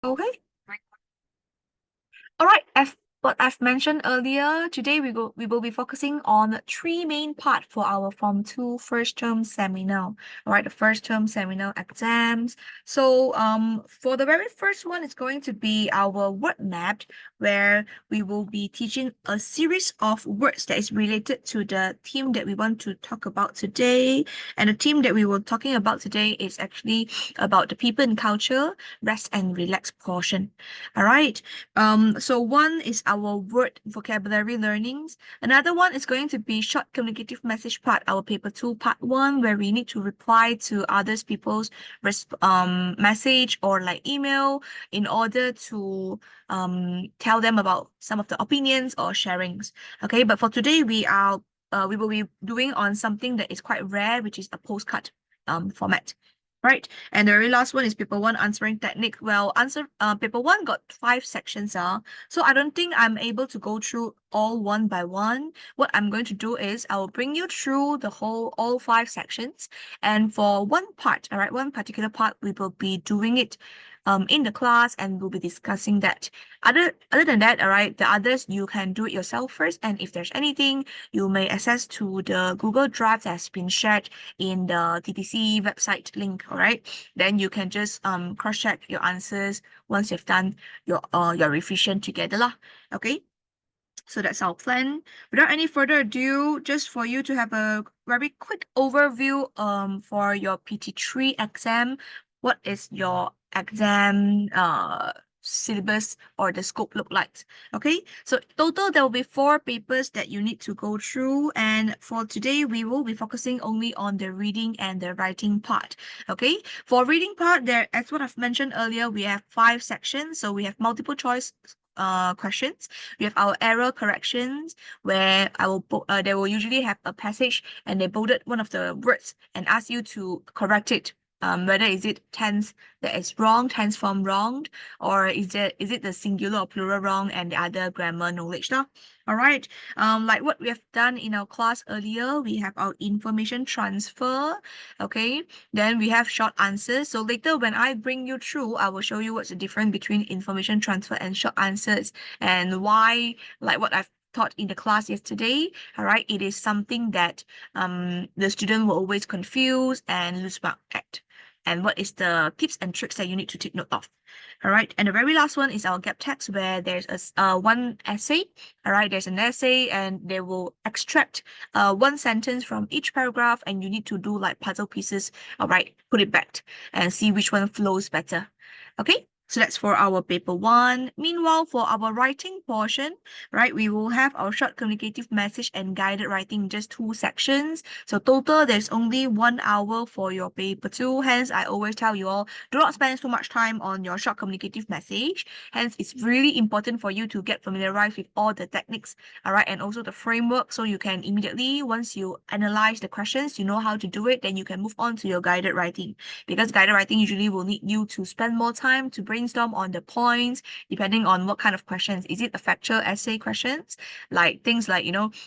Okay. All right. As what I've mentioned earlier, today we will be focusing on three main parts for our Form 2 first term seminar. All right, the first term seminar exams. So for the very first one, it's going to be our word map, where we will be teaching a series of words that is related to the theme that we want to talk about today. And the theme that we were talking about today is actually about the people and culture, rest and relax portion. All right. So one is our word vocabulary learnings. Another one is going to be short communicative message part, our paper 2 part 1, where we need to reply to others people's message or like email in order to tell them about some of the opinions or sharings. Okay, but for today we will be doing on something that is quite rare, which is a postcard format. Right. And the very last one is paper one answering technique. Well, paper one got 5 sections. So I don't think I'm able to go through all one by one. What I'm going to do is I will bring you through all 5 sections. And for one part, all right, one particular part, we will be doing it in the class and we'll be discussing that. Other than that, all right, the others you can do it yourself first. And if there's anything, you may access to the Google Drive that has been shared in the TTC website link, all right? Then you can just cross-check your answers once you've done your revision together lah. Okay? So that's our plan. Without any further ado, just for you to have a very quick overview for your PT3 exam, what is your exam syllabus or the scope look like? Okay, so total there will be 4 papers that you need to go through, and for today we will be focusing only on the reading and the writing part. Okay, for reading part, there, as what I've mentioned earlier, we have 5 sections. So we have multiple choice questions. We have our error corrections, where they will usually have a passage and they bolded one of the words and ask you to correct it. Whether is it tense that is wrong, tense form wrong, or is it the singular or plural wrong and the other grammar knowledge now. All right. Like what we have done in our class earlier, we have our information transfer. Okay. Then we have short answers. So later when I bring you through, I will show you what's the difference between information transfer and short answers and why, like what I've taught in the class yesterday. All right. It is something that the student will always confuse and lose mark at. And what is the tips and tricks that you need to take note of. All right. And the very last one is our gap text, where there's one essay. All right. There's an essay and they will extract one sentence from each paragraph, and you need to do like puzzle pieces. All right. Put it back and see which one flows better. Okay. So that's for our paper 1. Meanwhile, for our writing portion, right, we will have our short communicative message and guided writing, just 2 sections. So total, there's only 1 hour for your paper 2. Hence, I always tell you all, do not spend so much time on your short communicative message. Hence, it's really important for you to get familiarized with all the techniques, all right, and also the framework, so you can immediately, once you analyze the questions, you know how to do it, then you can move on to your guided writing. Because guided writing usually will need you to spend more time to brainstorm on the points, depending on what kind of questions. Is it a factual essay questions, like things like,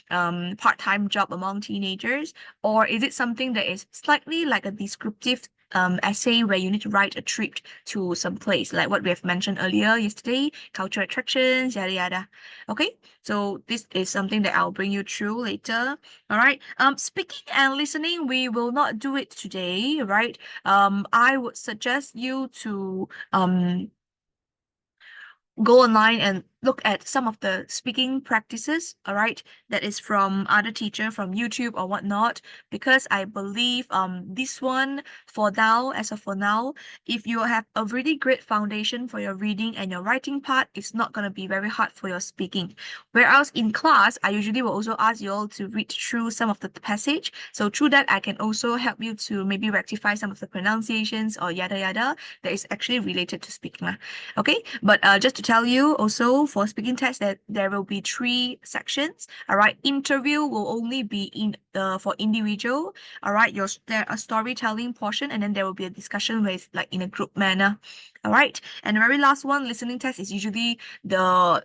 part-time job among teenagers, or is it something that is slightly like a descriptive essay where you need to write a trip to some place, like what we have mentioned earlier yesterday, cultural attractions, yada yada. Okay, so this is something that I'll bring you through later. All right. Speaking and listening, we will not do it today, right? I would suggest you to go online and look at some of the speaking practices, all right, that is from other teacher from YouTube or whatnot, because I believe this one for now, as of for now, if you have a really great foundation for your reading and your writing part, it's not going to be very hard for your speaking. Whereas in class, I usually will also ask you all to read through some of the passage. So through that, I can also help you to maybe rectify some of the pronunciations or yada yada that is actually related to speaking. Okay, but just to tell you also, for speaking test, that there will be 3 sections. All right, interview will only be in for individual. All right, there a storytelling portion, and then there will be a discussion with like in a group manner. All right, and the very last one, listening test, is usually the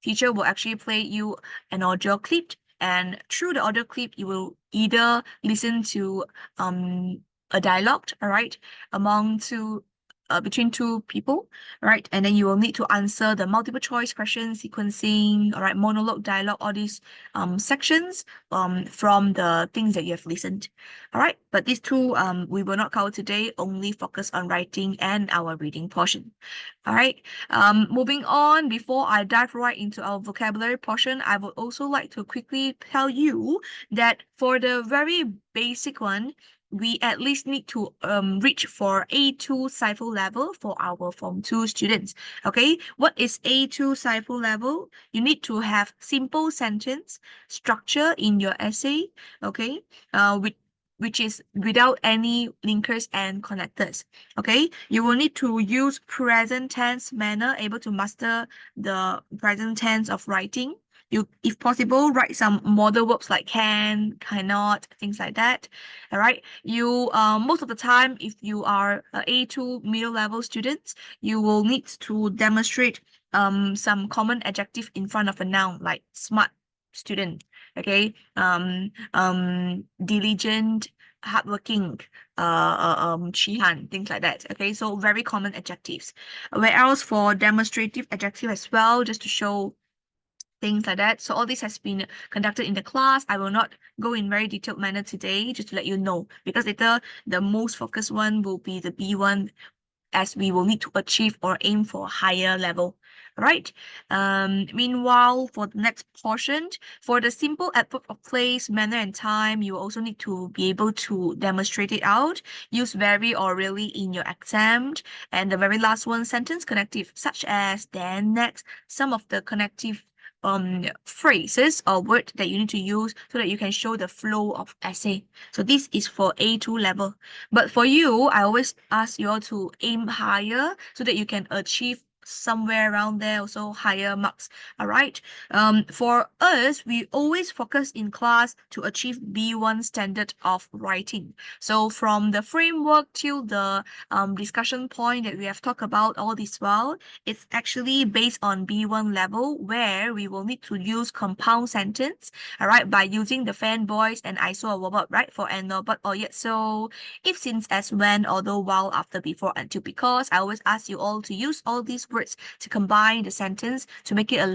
teacher will actually play you an audio clip, and through the audio clip you will either listen to a dialogue, all right, among two between two people, right? And then you will need to answer the multiple choice questions, sequencing, all right, monologue, dialogue, all these sections from the things that you have listened. All right, but these two we will not cover today, only focus on writing and our reading portion. All right, moving on, before I dive right into our vocabulary portion, I would also like to quickly tell you that for the very basic one, we at least need to reach for A2 CIFL level for our Form 2 students. Okay, what is A2 CIFL level? You need to have simple sentence structure in your essay, okay, which is without any linkers and connectors. Okay, you will need to use present tense manner, able to master the present tense of writing. You, if possible, write some modal verbs like can, cannot, things like that. All right. You most of the time, if you are a A2 middle level students, you will need to demonstrate some common adjective in front of a noun like smart student. Okay. Diligent, hardworking, Shihan, things like that. Okay, so very common adjectives. Whereas for demonstrative adjective as well, just to show things like that. So all this has been conducted in the class. I will not go in very detailed manner today, just to let you know, because later the most focused one will be the B1, as we will need to achieve or aim for a higher level. Right. Meanwhile, for the next portion, for the simple adverb of place, manner, and time, you also need to be able to demonstrate it out. Use very or really in your exam. And the very last one, sentence connective, such as then, next, some of the connective phrases or word that you need to use so that you can show the flow of essay. So this is for A2 level. But for you, I always ask you all to aim higher so that you can achieve somewhere around there, also higher marks. All right. For us, we always focus in class to achieve B1 standard of writing. So from the framework till the discussion point that we have talked about all this while, it's actually based on B1 level, where we will need to use compound sentence, all right, by using the fanboys and ISO or verb, right, for and, no, but, or, yet, so, if, since, as, when, although, while, after, before, until, because. I always ask you all to use all these words to combine the sentence to make it a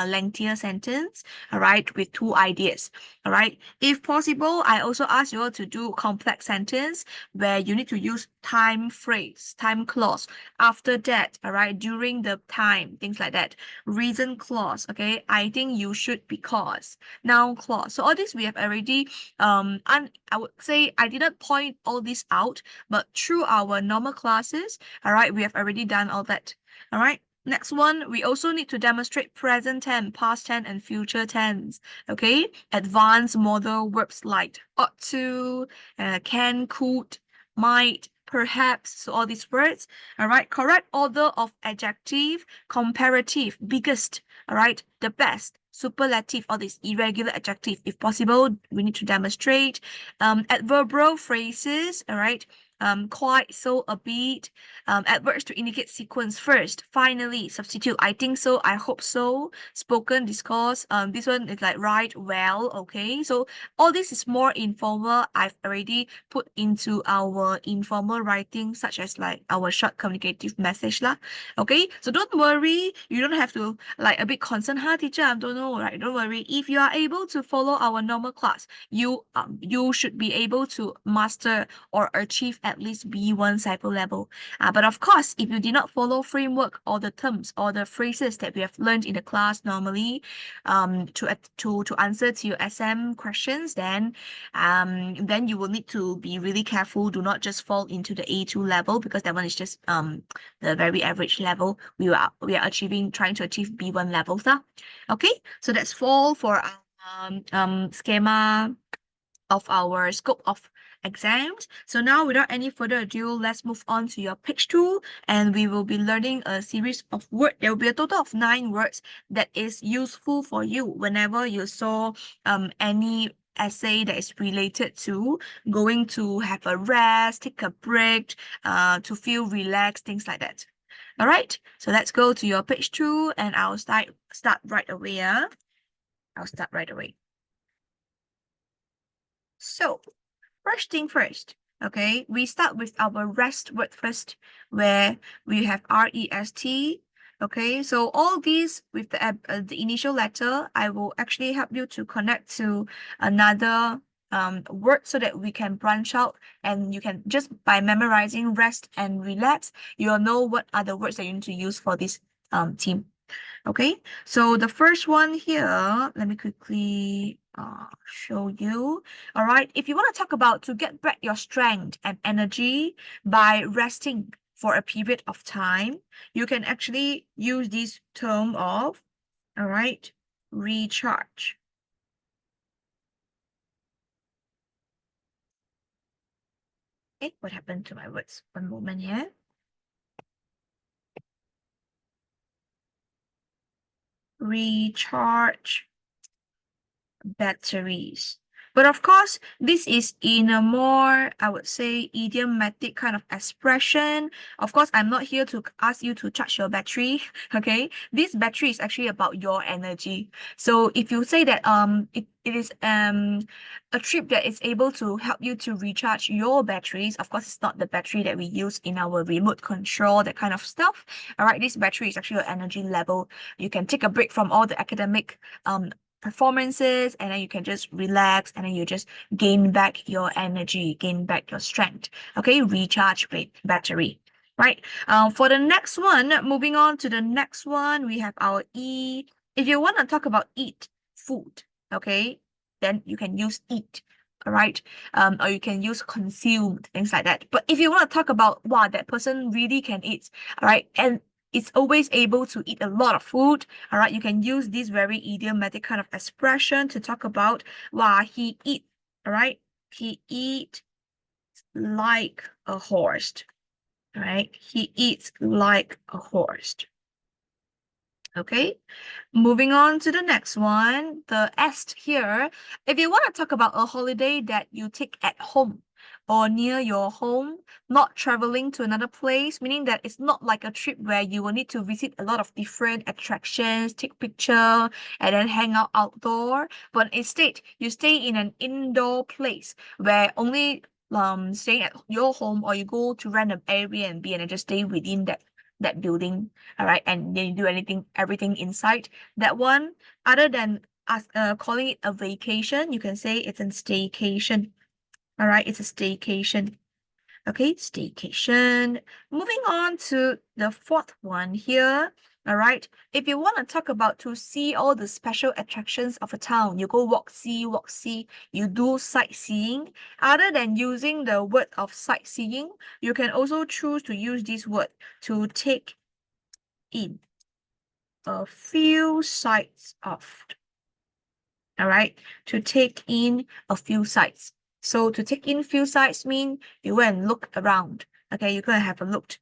lengthier sentence, all right, with two ideas. All right, if possible, I also ask you all to do complex sentence where you need to use time phrase, time clause, after that, all right, during the time, things like that. Reason clause, okay, I think you should, because. Noun clause. So all this we have already I would say I didn't point all this out, but through our normal classes, all right, we have already done all that. All right. Next one, we also need to demonstrate present tense, past tense, and future tense. Okay, advanced modal verbs like ought to, can, could, might, perhaps. So all these words. All right, correct order of adjective, comparative, biggest. All right, the best, superlative, all these irregular adjective. If possible, we need to demonstrate. Adverbial phrases. All right. Quite, so, a bit, adverbs to indicate sequence, first, finally, substitute, I think so, I hope so, spoken, discourse, this one is like right, well, okay, so all this is more informal. I've already put into our informal writing, such as like our short communicative message lah. Okay, so don't worry, you don't have to like a bit concerned, teacher, I don't know, right? Don't worry, if you are able to follow our normal class, you should be able to master or achieve at least B1 cycle level. But of course, if you did not follow framework or the terms or the phrases that we have learned in the class normally, to answer to your SM questions, then you will need to be really careful. Do not just fall into the A2 level, because that one is just the very average level. We are achieving, trying to achieve B1 levels now. Okay, so that's all for our schema of our scope of exams. So now, without any further ado, let's move on to your page 2, and we will be learning a series of words. There will be a total of 9 words that is useful for you whenever you saw any essay that is related to going to have a rest, take a break, to feel relaxed, things like that. All right, so let's go to your page 2, and I'll start right away. I'll start right away. So, first thing first, Okay, we start with our rest word first, where we have R-E-S-T. Okay, so all these with the initial letter, I will actually help you to connect to another word so that we can branch out, and you can just by memorizing rest and relax, you'll know what are the words that you need to use for this team. Okay, so the first one here, let me quickly show you. All right, if you want to talk about to get back your strength and energy by resting for a period of time, you can actually use this term of, all right, recharge. Okay, what happened to my words? One moment here. Recharge batteries. But of course, this is in a more, I would say, idiomatic kind of expression. Of course, I'm not here to ask you to charge your battery, okay? This battery is actually about your energy. So if you say that it is a trip that is able to help you to recharge your batteries, of course, it's not the battery that we use in our remote control, that kind of stuff. All right, this battery is actually your energy level. You can take a break from all the academic performances, and then you can just relax, and then you just gain back your energy, gain back your strength. Okay, recharge battery. Right. For the next one, moving on to the next one, we have our E. If you want to talk about eat food, okay, then you can use eat. All right. Or you can use consumed, things like that. But if you want to talk about, wow, that person really can eat, all right, and it's always able to eat a lot of food. All right, you can use this very idiomatic kind of expression to talk about, wow, he eat. All right, he eat like a horse. All right, he eats like a horse. Okay, moving on to the next one, the est here. If you want to talk about a holiday that you take at home or near your home, not traveling to another place, meaning that it's not like a trip where you will need to visit a lot of different attractions, take picture, and then hang out outdoor. But instead, you stay in an indoor place where only staying at your home, or you go to rent an Airbnb and then just stay within that building, all right, and then you do everything inside that one. Other than us calling it a vacation, you can say it's a staycation. All right, it's a staycation. Okay, staycation. Moving on to the fourth one here. All right, if you want to talk about to see all the special attractions of a town, you go walk, see, you do sightseeing. Other than using the word of sightseeing, you can also choose to use this word to take in a few sites of, all right, to take in a few sites. So to take in few sites mean you go and look around. Okay, you're gonna have a look.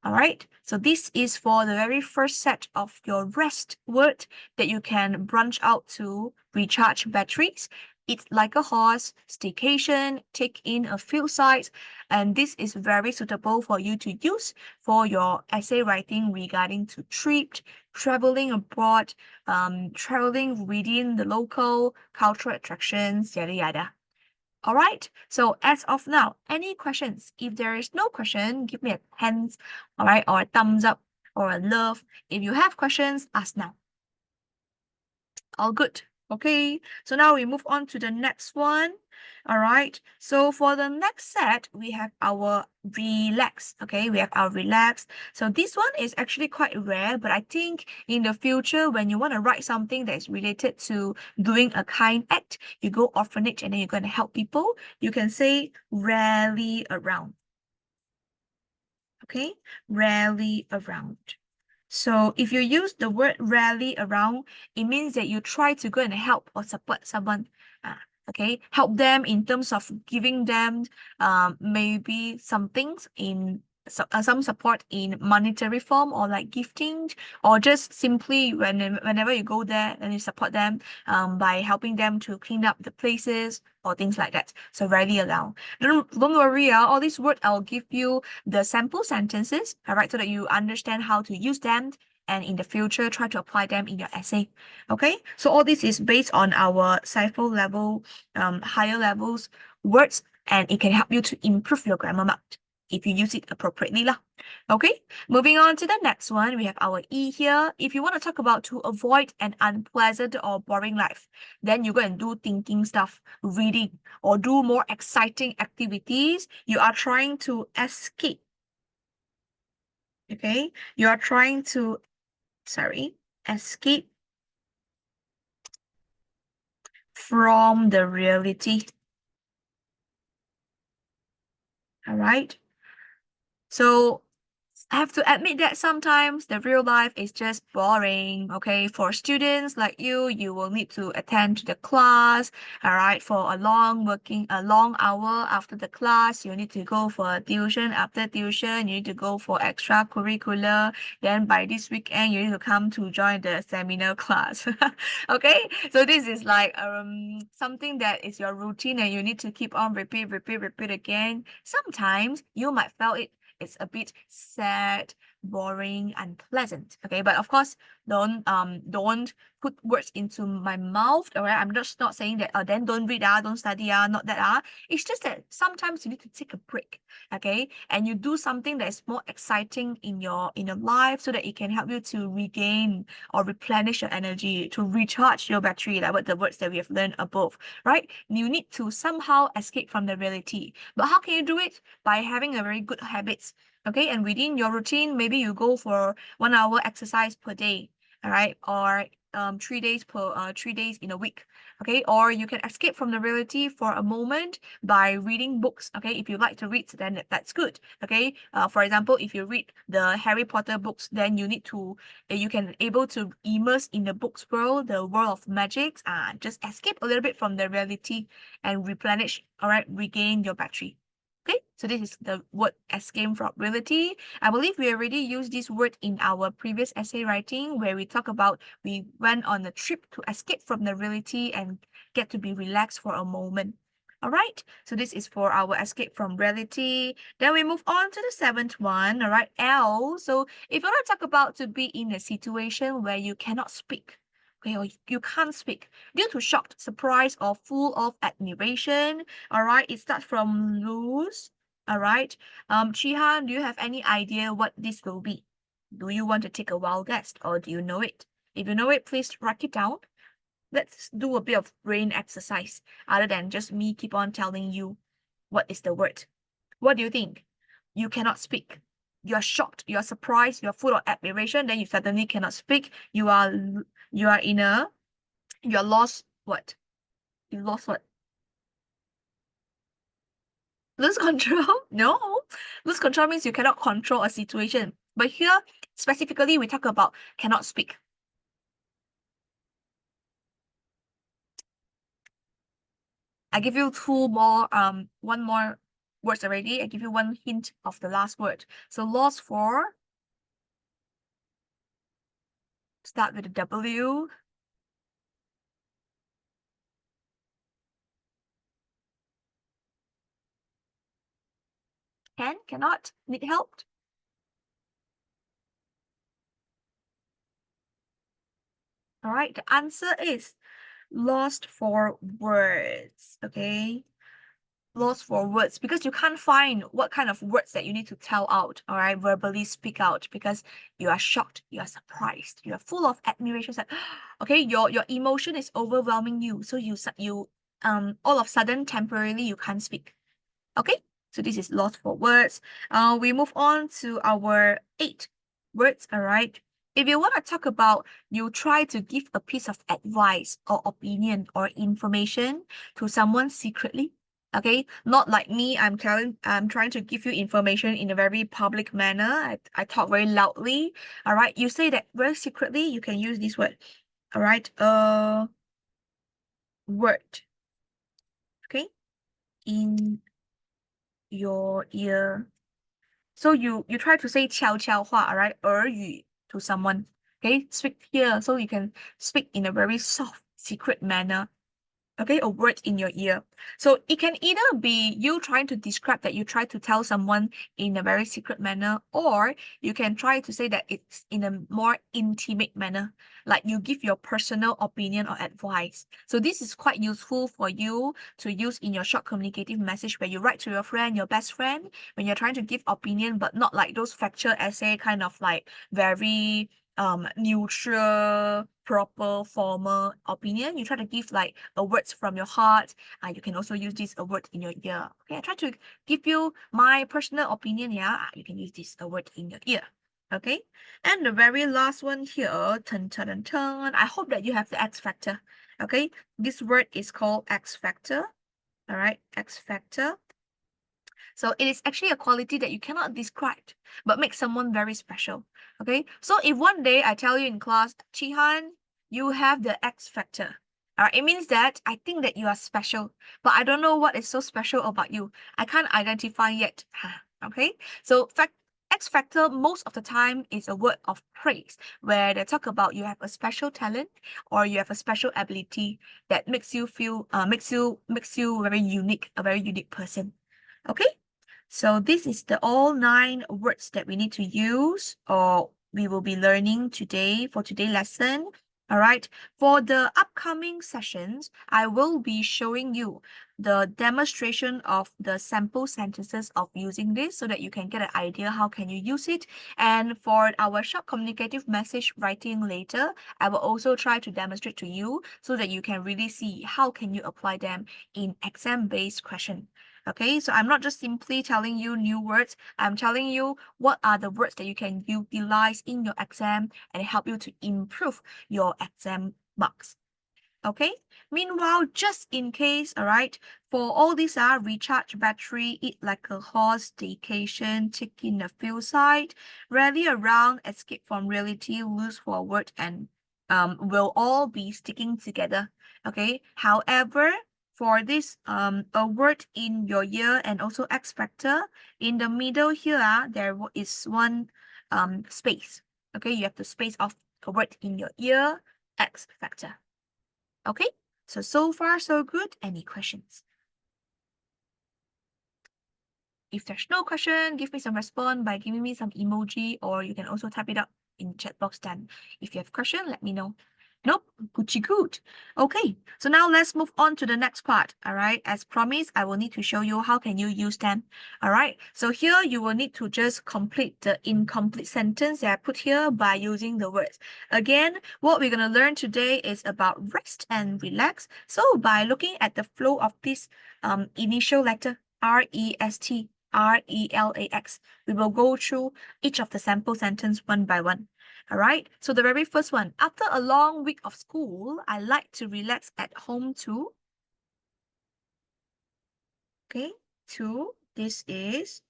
All right, so this is for the very first set of your rest word that you can branch out to recharge batteries. It's like a horse, staycation, take in a few sites, and this is very suitable for you to use for your essay writing regarding to trip, traveling abroad, traveling within the local cultural attractions, yada yada. All right, so as of now, any questions? If there is no question, give me a hands, all right, or a thumbs up, or a love. If you have questions, ask now. All good. Okay, so now we move on to the next one. All right, so for the next set, we have our relax. Okay, we have our relax. So this one is actually quite rare, but I think in the future, when you want to write something that is related to doing a kind act, you go orphanage and then you're going to help people, you can say rally around. Okay, rally around. So if you use the word rally around, it means that you try to go and help or support someone. Okay, help them in terms of giving them maybe some things in some support in monetary form, or like gifting, or just simply whenever you go there and you support them by helping them to clean up the places or things like that. So rally around. Don't worry, all these words I'll give you the sample sentences, all right, so that you understand how to use them, and in the future try to apply them in your essay. Okay, so all this is based on our CIFO level, higher levels words and it can help you to improve your grammar mark if you use it appropriately lah. Okay, moving on to the next one, we have our E here. If you want to talk about to avoid an unpleasant or boring life, then you go and do thinking stuff, reading, or do more exciting activities. You are trying to escape. Okay, you are trying to, escape from the reality. All right. So I have to admit that sometimes the real life is just boring. Okay, for students like you will need to attend to the class. All right, for a long hour after the class, you need to go for a tuition. After tuition, you need to go for extracurricular. Then by this weekend, you need to come to join the seminar class. Okay, so this is like something that is your routine and you need to keep on repeat again. Sometimes you might feel it's a bit sad, boring, unpleasant. Okay, but of course, don't put words into my mouth. All right, I'm just not saying that. Then don't read don't study not that It's just that sometimes you need to take a break. Okay, and you do something that is more exciting in your life so that it can help you to regain or replenish your energy, to recharge your battery, like what the words that we have learned above. Right? You need to somehow escape from the reality. But how can you do it? By having a very good habits. Okay, and within your routine, maybe you go for 1 hour exercise per day, all right, or 3 days in a week. Okay, or you can escape from the reality for a moment by reading books. Okay, if you like to read, then that's good. Okay, for example, if you read the Harry Potter books, then you can able to immerse in the books world, the world of magic, and just escape a little bit from the reality and replenish, all right, regain your battery. Okay, so this is the word escape from reality. I believe we already used this word in our previous essay writing where we talk about we went on a trip to escape from the reality and get to be relaxed for a moment. All right, so this is for our escape from reality. Then we move on to the seventh one. All right, L. So if you want to talk about to be in a situation where you cannot speak, okay, or you can't speak due to shocked, surprise, or full of admiration. All right, it starts from lose. All right. Chiha, do you have any idea what this will be? Do you want to take a wild guess or do you know it? If you know it, please write it down. Let's do a bit of brain exercise other than just me keep on telling you what is the word. What do you think? You cannot speak. You are shocked, you are surprised, you are full of admiration, then you suddenly cannot speak. You are lost what? You lost what? Lose control? No. Lose control means you cannot control a situation. But here, specifically, we talk about cannot speak. I give you one more words already. I give you one hint of the last word. So lost for, start with a W. Cannot, need help. All right, the answer is lost for words. Okay. Lost for words because you can't find what kind of words that you need to tell out, all right, verbally speak out because you are shocked, you are surprised, you are full of admiration. Like, okay, your emotion is overwhelming you, so you all of a sudden temporarily you can't speak. Okay, so this is lost for words. We move on to our 8 words, all right. If you want to talk about you try to give a piece of advice or opinion or information to someone secretly. Okay, not like me. I'm trying to give you information in a very public manner. I talk very loudly. All right. You say that very secretly, you can use this word. All right. Word. Okay. In your ear. So you try to say 悄悄话, all right, 耳语 to someone. Okay, speak here. So you can speak in a very soft, secret manner. Okay, a word in your ear. So it can either be you trying to describe that you try to tell someone in a very secret manner, or you can try to say that it's in a more intimate manner, like you give your personal opinion or advice. So this is quite useful for you to use in your short communicative message where you write to your friend, your best friend, when you're trying to give opinion, but not like those factual essay kind of like very neutral, proper, formal opinion. You try to give like a words from your heart. You can also use this a word in your ear. Okay, I try to give you my personal opinion. Yeah, you can use this a word in your ear. Okay, and the very last one here, turn, turn, turn, turn. I hope that you have the X factor. Okay, this word is called X factor. All right, X factor. So it is actually a quality that you cannot describe, but makes someone very special. Okay. So if one day I tell you in class, Chihan, you have the X factor. It means that I think that you are special, but I don't know what is so special about you. I can't identify yet. Okay. So X factor most of the time is a word of praise where they talk about you have a special talent or you have a special ability that makes you feel makes you very unique, a very unique person. Okay. So this is the all 9 words that we need to use or we will be learning today for today's lesson. All right. For the upcoming sessions, I will be showing you the demonstration of the sample sentences of using this so that you can get an idea how can you use it. And for our short communicative message writing later, I will also try to demonstrate to you so that you can really see how can you apply them in exam-based question. Okay, so I'm not just simply telling you new words, I'm telling you what are the words that you can utilize in your exam and help you to improve your exam marks. Okay, meanwhile, just in case, all right, for all these are recharge battery, eat like a horse, staycation, tick in a few side, rally around, escape from reality, lose forward, and will all be sticking together. Okay, however, for this a word in your ear and also X factor in the middle here there is one space. Okay, you have to space off a word in your ear, X factor. Okay, so far so good. Any questions? If there's no question, give me some response by giving me some emoji, or you can also type it up in the chat box then. If you have question, let me know. Nope, Gucci good. Okay, so now let's move on to the next part. All right, as promised, I will need to show you how can you use them. All right, so here you will need to just complete the incomplete sentence that I put here by using the words. Again, what we're gonna learn today is about rest and relax. So by looking at the flow of this initial letter R-E-S-T, R-E-L-A-X, we will go through each of the sample sentence one by one. All right, so the very first one, after a long week of school, I like to relax at home too. Okay, two, this is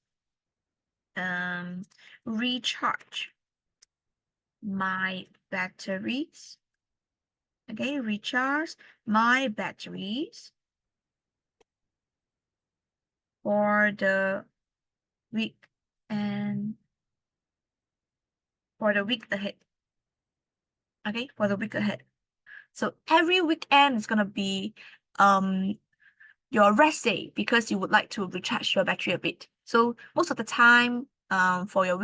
recharge my batteries. Okay, recharge my batteries for the week and for the week ahead. Okay, for the week ahead. So every weekend is gonna be your rest day because you would like to recharge your battery a bit. So most of the time, for your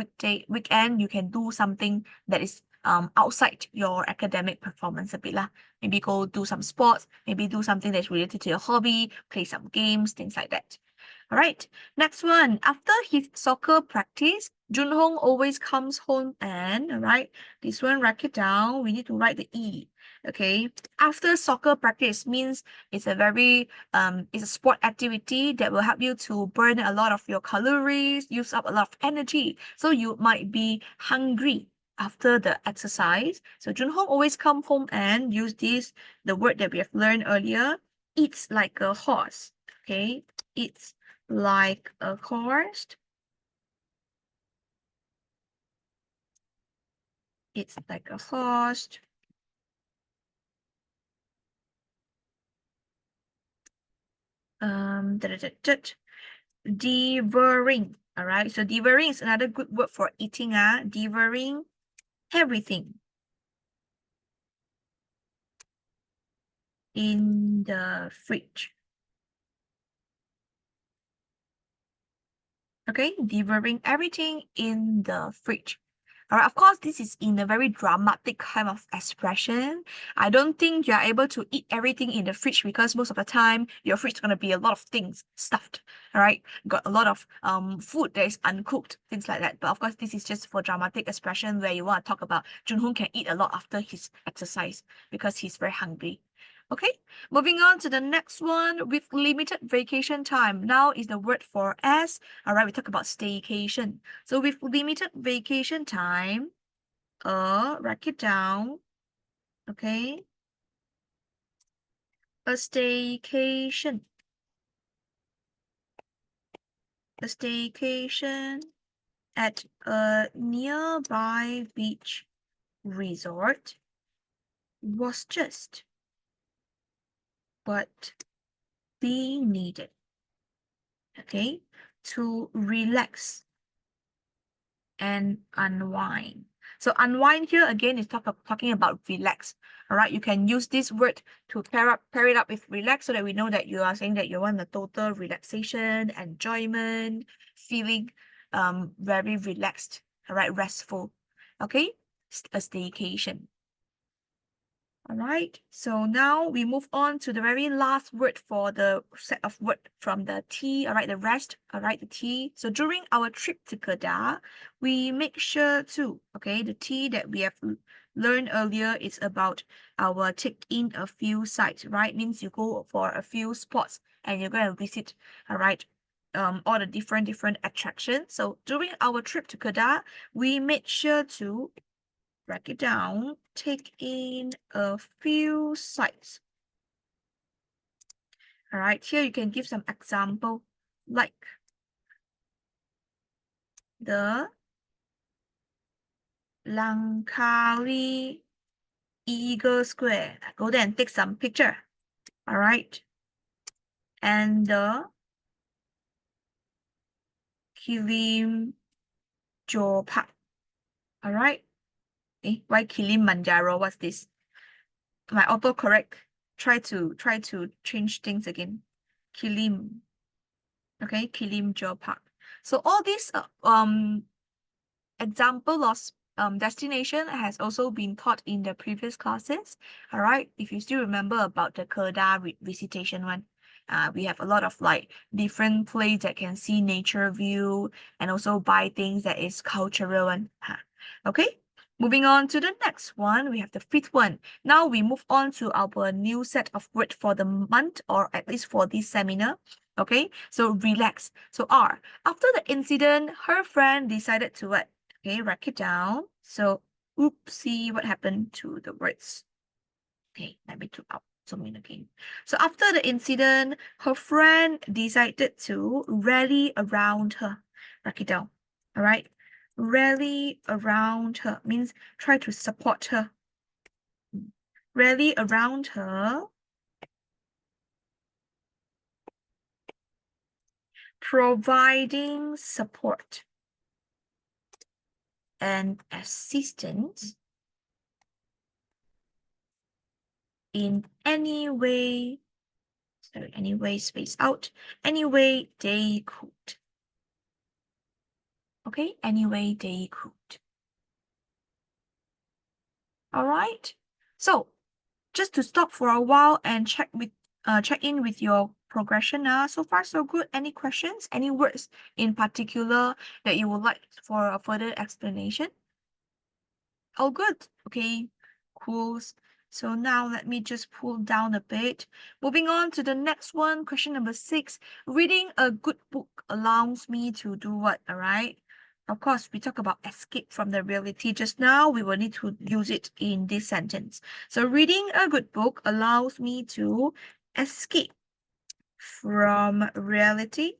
weekend, you can do something that is outside your academic performance a bit lah. Maybe go do some sports, maybe do something that's related to your hobby, play some games, things like that. All right, next one. After his soccer practice, Junhong always comes home and, all right, this one, write it down. We need to write the E. Okay, after soccer practice means it's a very it's a sport activity that will help you to burn a lot of your calories, use up a lot of energy. So you might be hungry after the exercise. So Junhong always come home and use this, the word that we have learned earlier, eats like a horse. Okay, eats like a horse. It's like a horse. Devouring. All right, so devouring is another good word for eating. Devouring everything. in the fridge. Okay, devouring everything in the fridge. All right, of course, this is in a very dramatic kind of expression. I don't think you are able to eat everything in the fridge because most of the time your fridge is gonna be a lot of things stuffed. All right, got a lot of food that is uncooked, things like that. But of course, this is just for dramatic expression where you want to talk about Junhoon can eat a lot after his exercise because he's very hungry. Okay, moving on to the next one with limited vacation time. Now is the word for S. All right, we talk about staycation. So with limited vacation time, write it down. Okay, a staycation. A staycation at a nearby beach resort was just what we needed. Okay, to relax and unwind. So unwind here again is talking about relax. All right, you can use this word to pair it up with relax so that we know that you are saying that you want a total relaxation, enjoyment, feeling very relaxed, all right, restful. Okay, a staycation. All right, so now we move on to the very last word for the set of word from the T, all right, the rest, all right, the T. So during our trip to Kedah, we make sure to, okay, the T that we have learned earlier is about our take in a few sites, right? Means you go for a few spots and you're going to visit, all right, all the different attractions. So during our trip to Kedah, we made sure to break it down, take in a few sites. All right, here you can give some example, like the Langkawi Eagle Square. Go there and take some picture. All right, and the Kilim Jo Park. All right. Why Kilimanjaro? What's this? My autocorrect. Try to change things again. Kilim. Okay, Kilim Jo Park. So all these example of destination has also been taught in the previous classes. All right, if you still remember about the Kedah visitation one, we have a lot of like different place that can see nature view and also buy things that is cultural one. Okay, moving on to the next one, we have the fifth one. Now we move on to our new set of word for the month, or at least for this seminar. Okay, so relax. So R, after the incident, her friend decided to what? Okay, write it down. So, oopsie, what happened to the words? Okay, let me zoom in again. So after the incident, her friend decided to rally around her. Write it down. All right. Rally around her means try to support her. Rally around her. Providing support and assistance in any way, space out, any way they could. Okay, any way they could. All right. So just to stop for a while and check in with your progression now. So far, so good. Any questions? Any words in particular that you would like for a further explanation? Oh, good. Okay, cool. So now let me just pull down a bit. Moving on to the next one, question number 6. Reading a good book allows me to do what, all right? Of course, we talk about escape from the reality just now. We will need to use it in this sentence. So reading a good book allows me to escape from reality,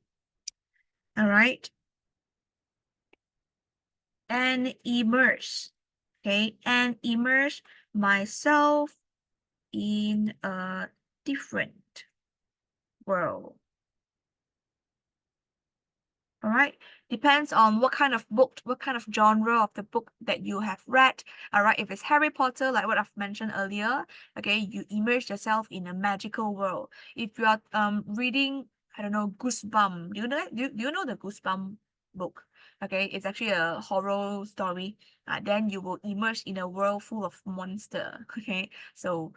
all right? And immerse, okay? And immerse myself in a different world. All right. Depends on what kind of book, what kind of genre of the book that you have read. All right, if it's Harry Potter, like what I've mentioned earlier, okay, you immerse yourself in a magical world. If you are reading, I don't know, Goosebump, do you know that? Do you know the Goosebump book? Okay, it's actually a horror story. Then you will immerse in a world full of monster. Okay, so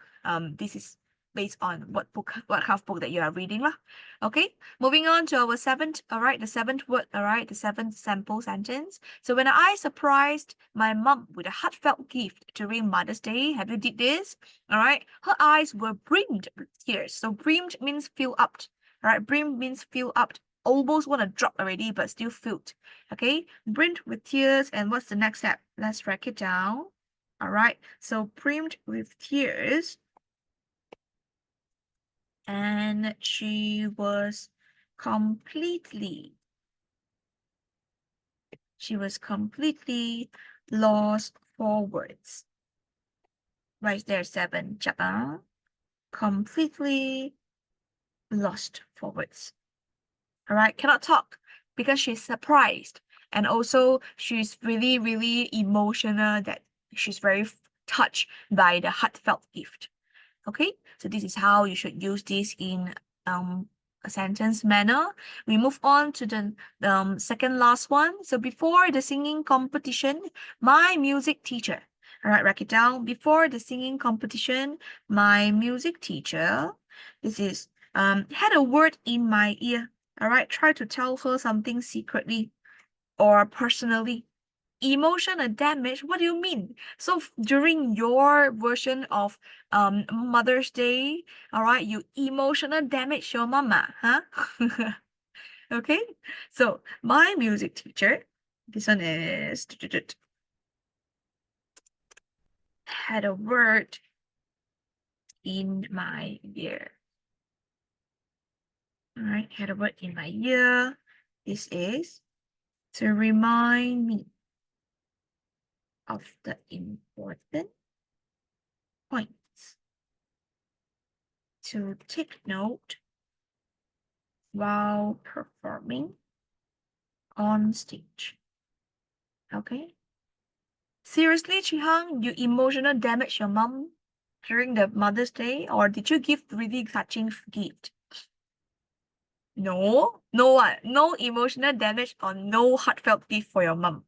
this is based on what kind of book that you are reading lah. Okay, moving on to our seventh, all right, the seventh word, all right, the seventh sample sentence. So when I surprised my mom with a heartfelt gift during Mother's Day, have you did this? All right, her eyes were brimmed with tears. So brimmed means fill up. All right, brim means fill up. Almost want to drop already, but still filled. Okay, brimmed with tears. And what's the next step? Let's write it down. All right, so brimmed with tears. And she was completely lost for words. Right there, 7. Completely lost for words. All right, cannot talk because she's surprised. And also she's really, really emotional that she's very touched by the heartfelt gift. Okay, so this is how you should use this in a sentence manner. We move on to the second last one. So before the singing competition, my music teacher. All right, write it down. Before the singing competition, my music teacher, this is had a word in my ear. All right, try to tell her something secretly or personally. Emotional damage, what do you mean? So during your version of Mother's Day, all right, you emotional damage your mama, huh? Okay, so my music teacher, this one is had a word in my ear. All right, had a word in my ear. This is to remind me of the important points to take note while performing on stage. Okay? Seriously, Chihang, you emotional damage your mom during the Mother's Day, or did you give really touching gift? No, no what? No emotional damage or no heartfelt gift for your mom.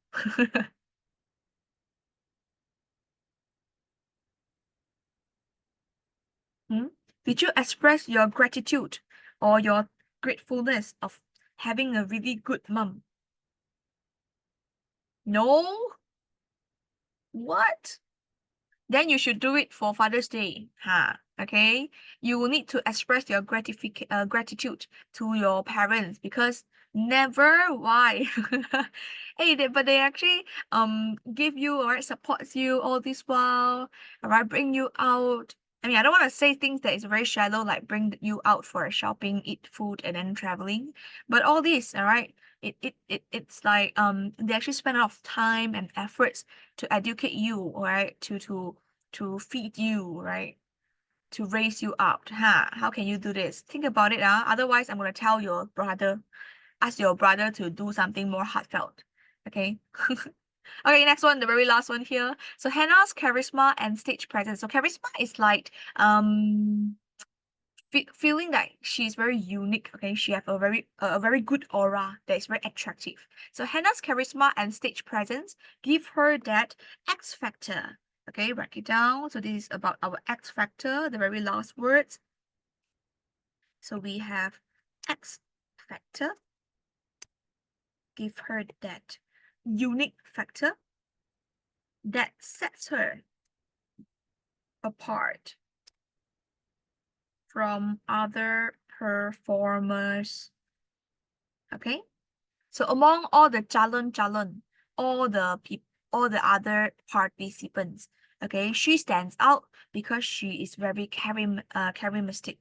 Hmm? Did you express your gratitude or your gratefulness of having a really good mom? No? What? Then you should do it for Father's Day. Okay? You will need to express your gratitude to your parents because never why. Hey, but they actually give you or supports you all this while, all right, bring you out. I mean, I don't want to say things that is very shallow, like bring you out for shopping, eat food, and then traveling. But all this, all right, it's like they actually spend a lot of time and efforts to educate you, right? To feed you, right? To raise you up. How can you do this? Think about it. Otherwise, I'm gonna tell your brother, ask your brother to do something more heartfelt. Okay. Okay, next one, the very last one here. So Hannah's charisma and stage presence. So charisma is like feeling that she's very unique. Okay, she have a very good aura that is very attractive. So Hannah's charisma and stage presence give her that X factor. Okay, write it down. So this is about our X factor, the very last words. So we have X factor, give her that unique factor that sets her apart from other performers. Okay, so among all the calon, all the other participants, okay, she stands out because she is very charismatic.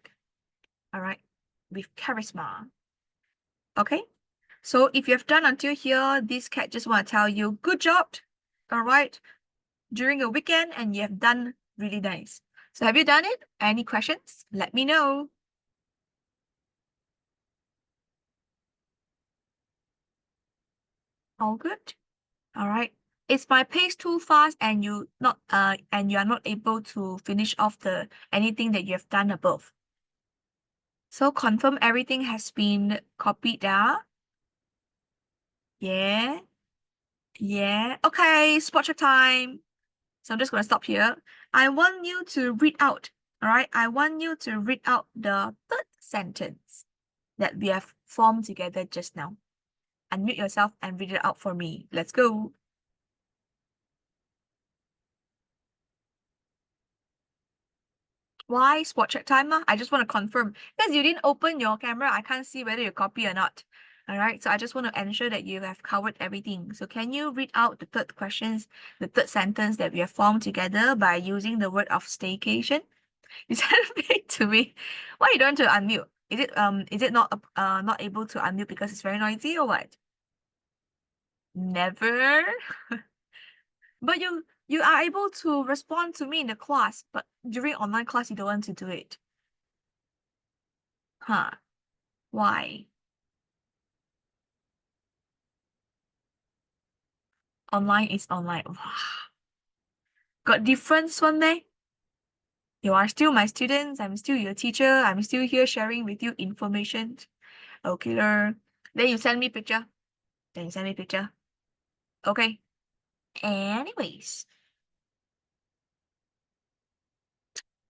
All right, with charisma. Okay, so if you have done until here, this cat just want to tell you, good job. All right, during a weekend, and you have done really nice. So have you done it? Any questions? Let me know. All good. All right. Is my pace too fast and you are not able to finish off the anything that you have done above? So confirm everything has been copied down. Yeah. Yeah. Okay, spot check time. So I'm just gonna stop here. I want you to read out. All right. I want you to read out the third sentence that we have formed together just now. Unmute yourself and read it out for me. Let's go. Why spot check time? I just want to confirm because you didn't open your camera. I can't see whether you copy or not. All right, so I just want to ensure that you have covered everything. So can you read out the third questions, the third sentence that we have formed together by using the word of staycation? You said it to me. Why you don't want to unmute? Is it not able to unmute because it's very noisy or what? Never. But you are able to respond to me in the class, but during online class you don't want to do it. Huh? Why? Online is online. Wow. Got difference one day? You are still my students. I'm still your teacher. I'm still here sharing with you information. Okay, then you send me picture. Then you send me picture. Okay. Anyways,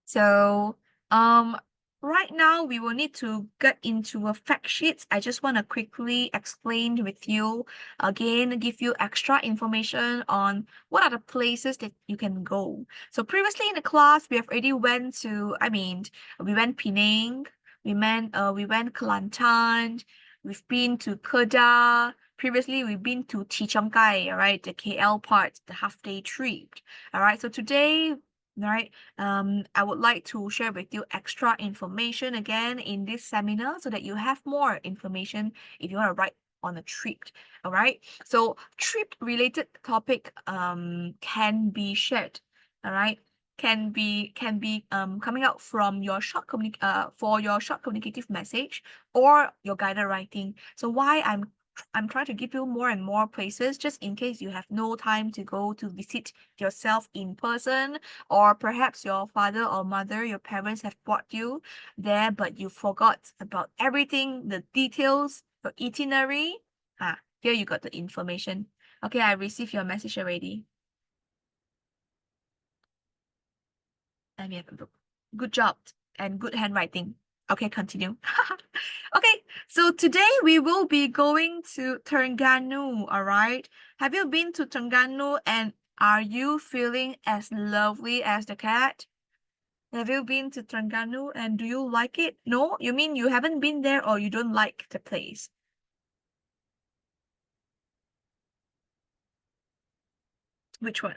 so um right now we will need to get into a fact sheet. I just want to quickly explain with you again, give you extra information on what are the places that you can go. So previously in the class, we have already went to, we went Penang, we went Kelantan, we've been to Kedah. Previously, we've been to Chichangkai, all right, the KL part, the half-day trip. All right, so today, all right, I would like to share with you extra information again in this seminar so that you have more information if you want to write on a trip. All right. So trip related topic can be shared. All right. Can be coming out from your for your short communicative message or your guided writing. So why I'm trying to give you more and more places just in case you have no time to go to visit yourself in person, or perhaps your father or mother, your parents have brought you there, but you forgot about everything, the details, your itinerary. Here you got the information. Okay, I received your message already. Let me have a look. Good job and good handwriting. Okay, continue. Okay, so today we will be going to Terengganu, all right? Have you been to Terengganu and are you feeling as lovely as the cat? Have you been to Terengganu and do you like it? No? You mean you haven't been there or you don't like the place? Which one?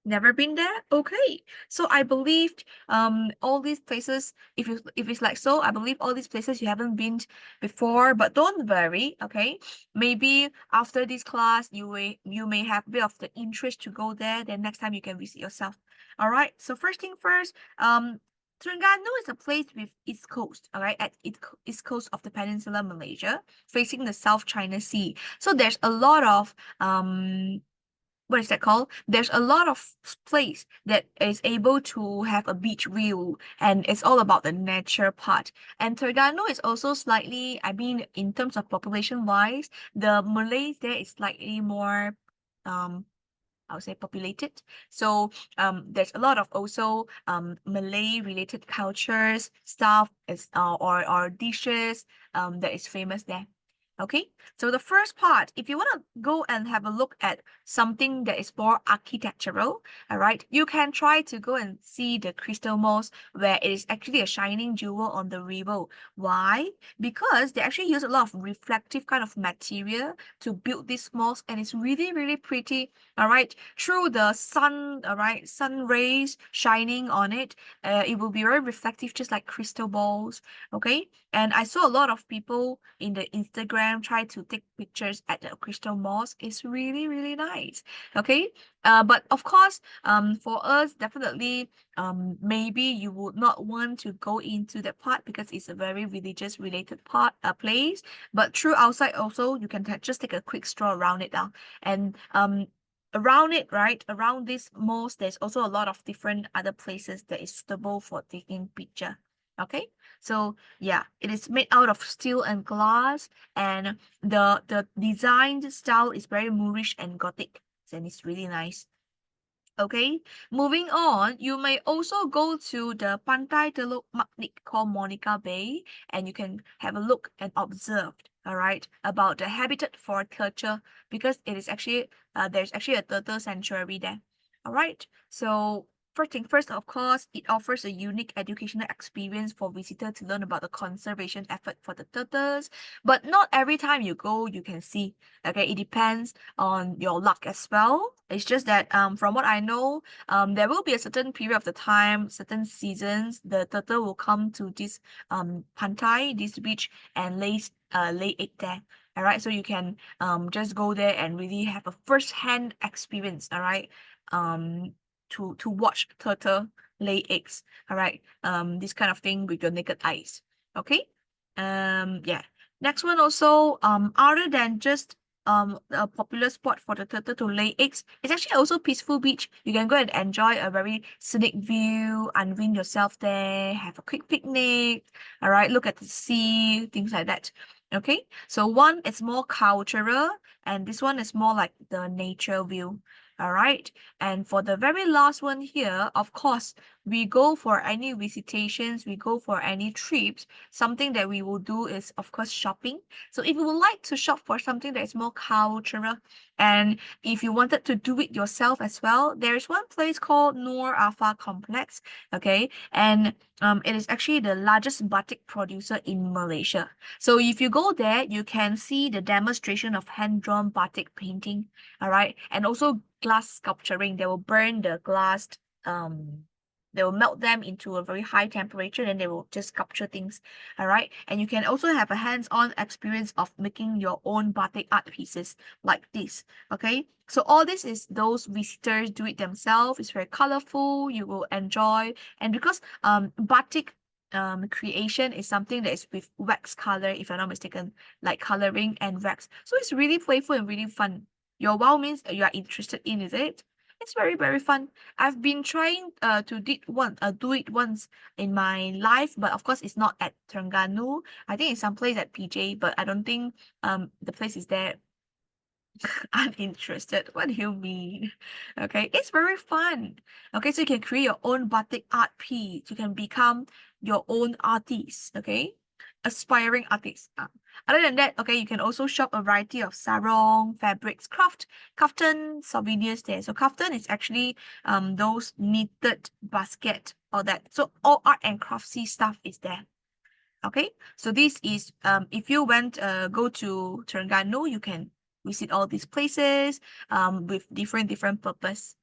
Never been there? Okay. So I believe all these places, if it's like so, I believe all these places you haven't been before, but don't worry, okay? Maybe after this class you may have a bit of the interest to go there, then next time you can visit yourself. All right. So first thing first, Terengganu is a place with east coast, all right, at east coast of the Peninsula Malaysia, facing the South China Sea. So there's a lot of what is that called? There's a lot of place that is able to have a beach view, and it's all about the nature part. And Terengganu is also slightly, in terms of population wise, the Malays there is slightly more, I would say populated. So there's a lot of also Malay related cultures, stuff is or dishes that is famous there. Okay, so the first part, if you want to go and have a look at something that is more architectural, all right, you can try to go and see the Crystal Malls, where it is actually a shining jewel on the river. Why? Because they actually use a lot of reflective kind of material to build these malls, and it's really, really pretty. All right, through the sun, all right, sun rays shining on it, it will be very reflective, just like crystal balls. Okay, and I saw a lot of people in the Instagram Instagram, try to take pictures at the Crystal Mosque. It's really, really nice. Okay. But of course, for us, definitely, maybe you would not want to go into that part because it's a very religious related place. But through outside also, you can just take a quick stroll around it now. And around it, right, around this mosque, there's also a lot of different other places that is suitable for taking picture. Okay, so yeah, it is made out of steel and glass, and the design style is very Moorish and Gothic, and it's really nice. Okay, moving on, you may also go to the Pantai Teluk Magnik called Monica Bay, and you can have a look and observe, all right, about the habitat for turtle because it is actually there's actually a turtle sanctuary there. All right, so first thing first, of course, it offers a unique educational experience for visitors to learn about the conservation effort for the turtles. But not every time you go, you can see. Okay, it depends on your luck as well. It's just that from what I know, there will be a certain period of the time, certain seasons, the turtle will come to this pantai, this beach, and lay egg there. All right, so you can just go there and really have a first-hand experience. All right, to watch turtle lay eggs. All right, this kind of thing with your naked eyes. Okay, yeah. Next one also, other than just a popular spot for the turtle to lay eggs, it's actually also peaceful beach. You can go and enjoy a very scenic view, unwind yourself there, have a quick picnic, all right, look at the sea, things like that. Okay, so one is more cultural, and this one is more like the nature view. All right, and for the very last one here, of course, we go for any visitations, we go for any trips. Something that we will do is, of course, shopping. So if you would like to shop for something that is more cultural, and if you wanted to do it yourself as well, there is one place called Nur Alpha Complex. Okay, and it is actually the largest batik producer in Malaysia. So if you go there, you can see the demonstration of hand-drawn batik painting, all right, and also glass sculpturing. They will burn the glass, they will melt them into a very high temperature, and they will just sculpture things, all right. And you can also have a hands-on experience of making your own batik art pieces like this. Okay, so all this is those visitors do it themselves. It's very colorful, you will enjoy. And because batik creation is something that is with wax color, if I'm not mistaken, like coloring and wax, so it's really playful and really fun. Your wow means you are interested in, is it? It's very, very fun. I've been trying to do it once in my life, but of course it's not at Terengganu. I think it's some place at PJ, but I don't think the place is there. Uninterested. What do you mean? Okay, it's very fun. Okay, so you can create your own batik art piece. You can become your own artist. Okay, aspiring artist. Other than that, okay, you can also shop a variety of sarong, fabrics, kaftan souvenirs there. So kaftan is actually those knitted basket, all that. So all art and craftsy stuff is there. Okay, so this is if you go to Terengganu, you can visit all these places with different purpose.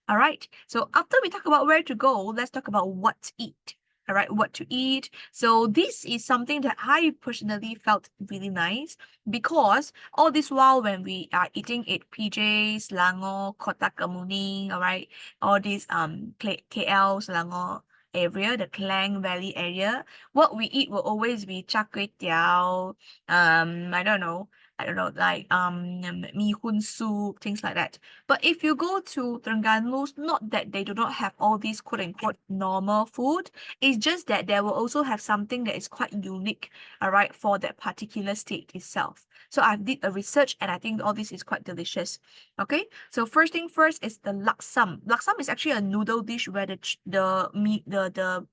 All right, so after we talk about where to go, let's talk about what to eat. All right, what to eat. So this is something that I personally felt really nice because all this while when we are eating at PJ, Selangor, Kota Kemuning, all right, all these KL, Selangor area, the Klang Valley area, what we eat will always be char kway teow, I don't know, like mee hoon soup, things like that. But if you go to Terengganu, not that they do not have all these quote unquote normal food, it's just that they will also have something that is quite unique, all right, for that particular state itself. So I've did a research and I think all this is quite delicious. Okay, so first thing first is the laksam. Laksam is actually a noodle dish where the meat the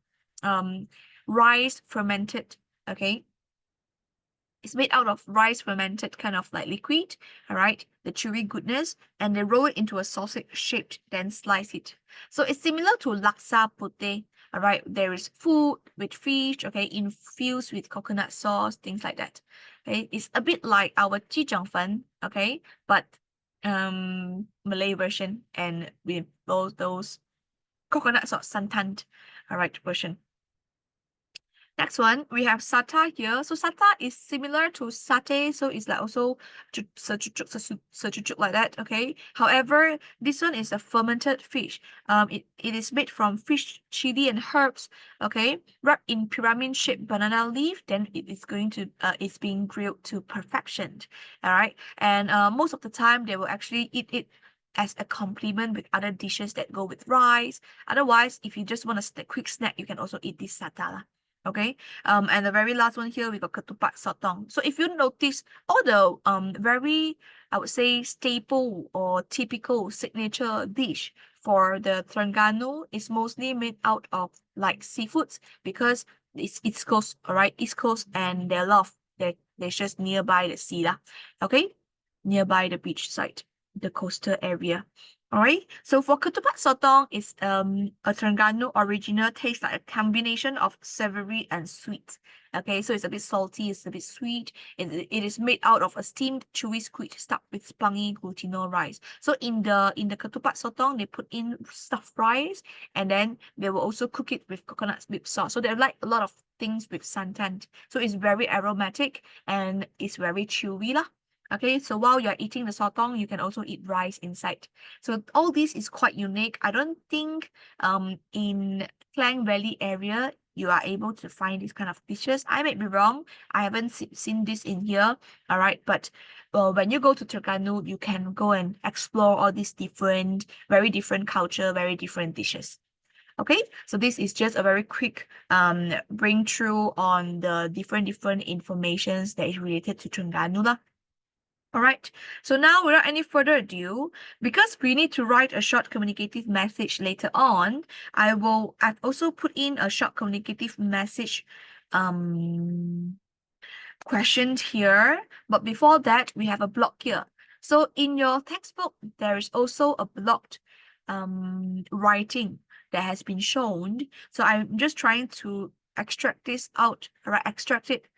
rice fermented. Okay, it's made out of rice fermented kind of like liquid, all right, the chewy goodness, and they roll it into a sausage shaped, then slice it. So it's similar to laksa putih, all right. There is food with fish, okay, infused with coconut sauce, things like that. Okay, it's a bit like our chi chang fan, okay, but Malay version and with those coconut sauce santan, all right, version. Next one, we have sata here. So sata is similar to satay, so it's like also like that, okay? However, this one is a fermented fish. It is made from fish, chili, and herbs, okay? Wrapped in pyramid-shaped banana leaf, then it is going to it's being grilled to perfection, all right? And most of the time, they will actually eat it as a complement with other dishes that go with rice. Otherwise, if you just want a quick snack, you can also eat this sata lah. Okay, and the very last one here, we got ketupat sotong. So if you notice, all the very, I would say, staple or typical signature dish for the Terengganu is mostly made out of like seafoods, because it's East Coast, all right, East Coast, and they're just nearby the sea lah. Okay, nearby the beach side, the coastal area. All right, so for ketupat sotong, is a Terengganu original, taste like a combination of savory and sweet. Okay, so it's a bit salty, it's a bit sweet. It is made out of a steamed chewy squid stuffed with spongy glutinous rice. So in the ketupat sotong, they put in stuffed rice, and then they will also cook it with coconut whipped sauce. So they like a lot of things with santan. So it's very aromatic and it's very chewy lah. Okay, so while you're eating the sotong, you can also eat rice inside. So all this is quite unique. I don't think in Klang Valley area you are able to find these kind of dishes. I may be wrong. I haven't seen this in here. All right, but when you go to Terengganu, you can go and explore all these different, very different culture, very different dishes. Okay, so this is just a very quick bring through on the different informations that is related to Terengganu lah. All right, so now without any further ado, because we need to write a short communicative message later on, I've also put in a short communicative message question here. But before that, we have a block here. So in your textbook, there is also a blocked writing that has been shown. So I'm just trying to extract this out, right? Extract it,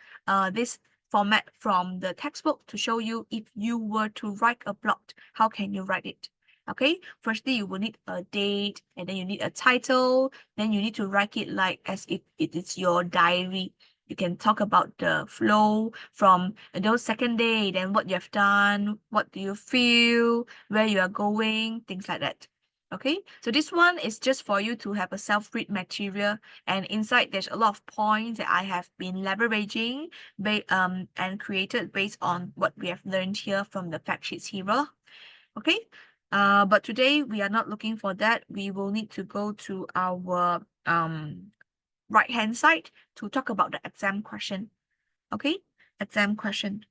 this format from the textbook to show you if you were to write a blog, how can you write it? Okay, firstly, you will need a date, and then you need a title, then you need to write it like as if it is your diary. You can talk about the flow from those second day, then what you have done, what do you feel, where you are going, things like that. Okay, so this one is just for you to have a self-read material, and inside there's a lot of points that I have been leveraging and created based on what we have learned here from the fact sheets here. Okay, but today we are not looking for that. We will need to go to our right hand side to talk about the exam question. Okay, exam question.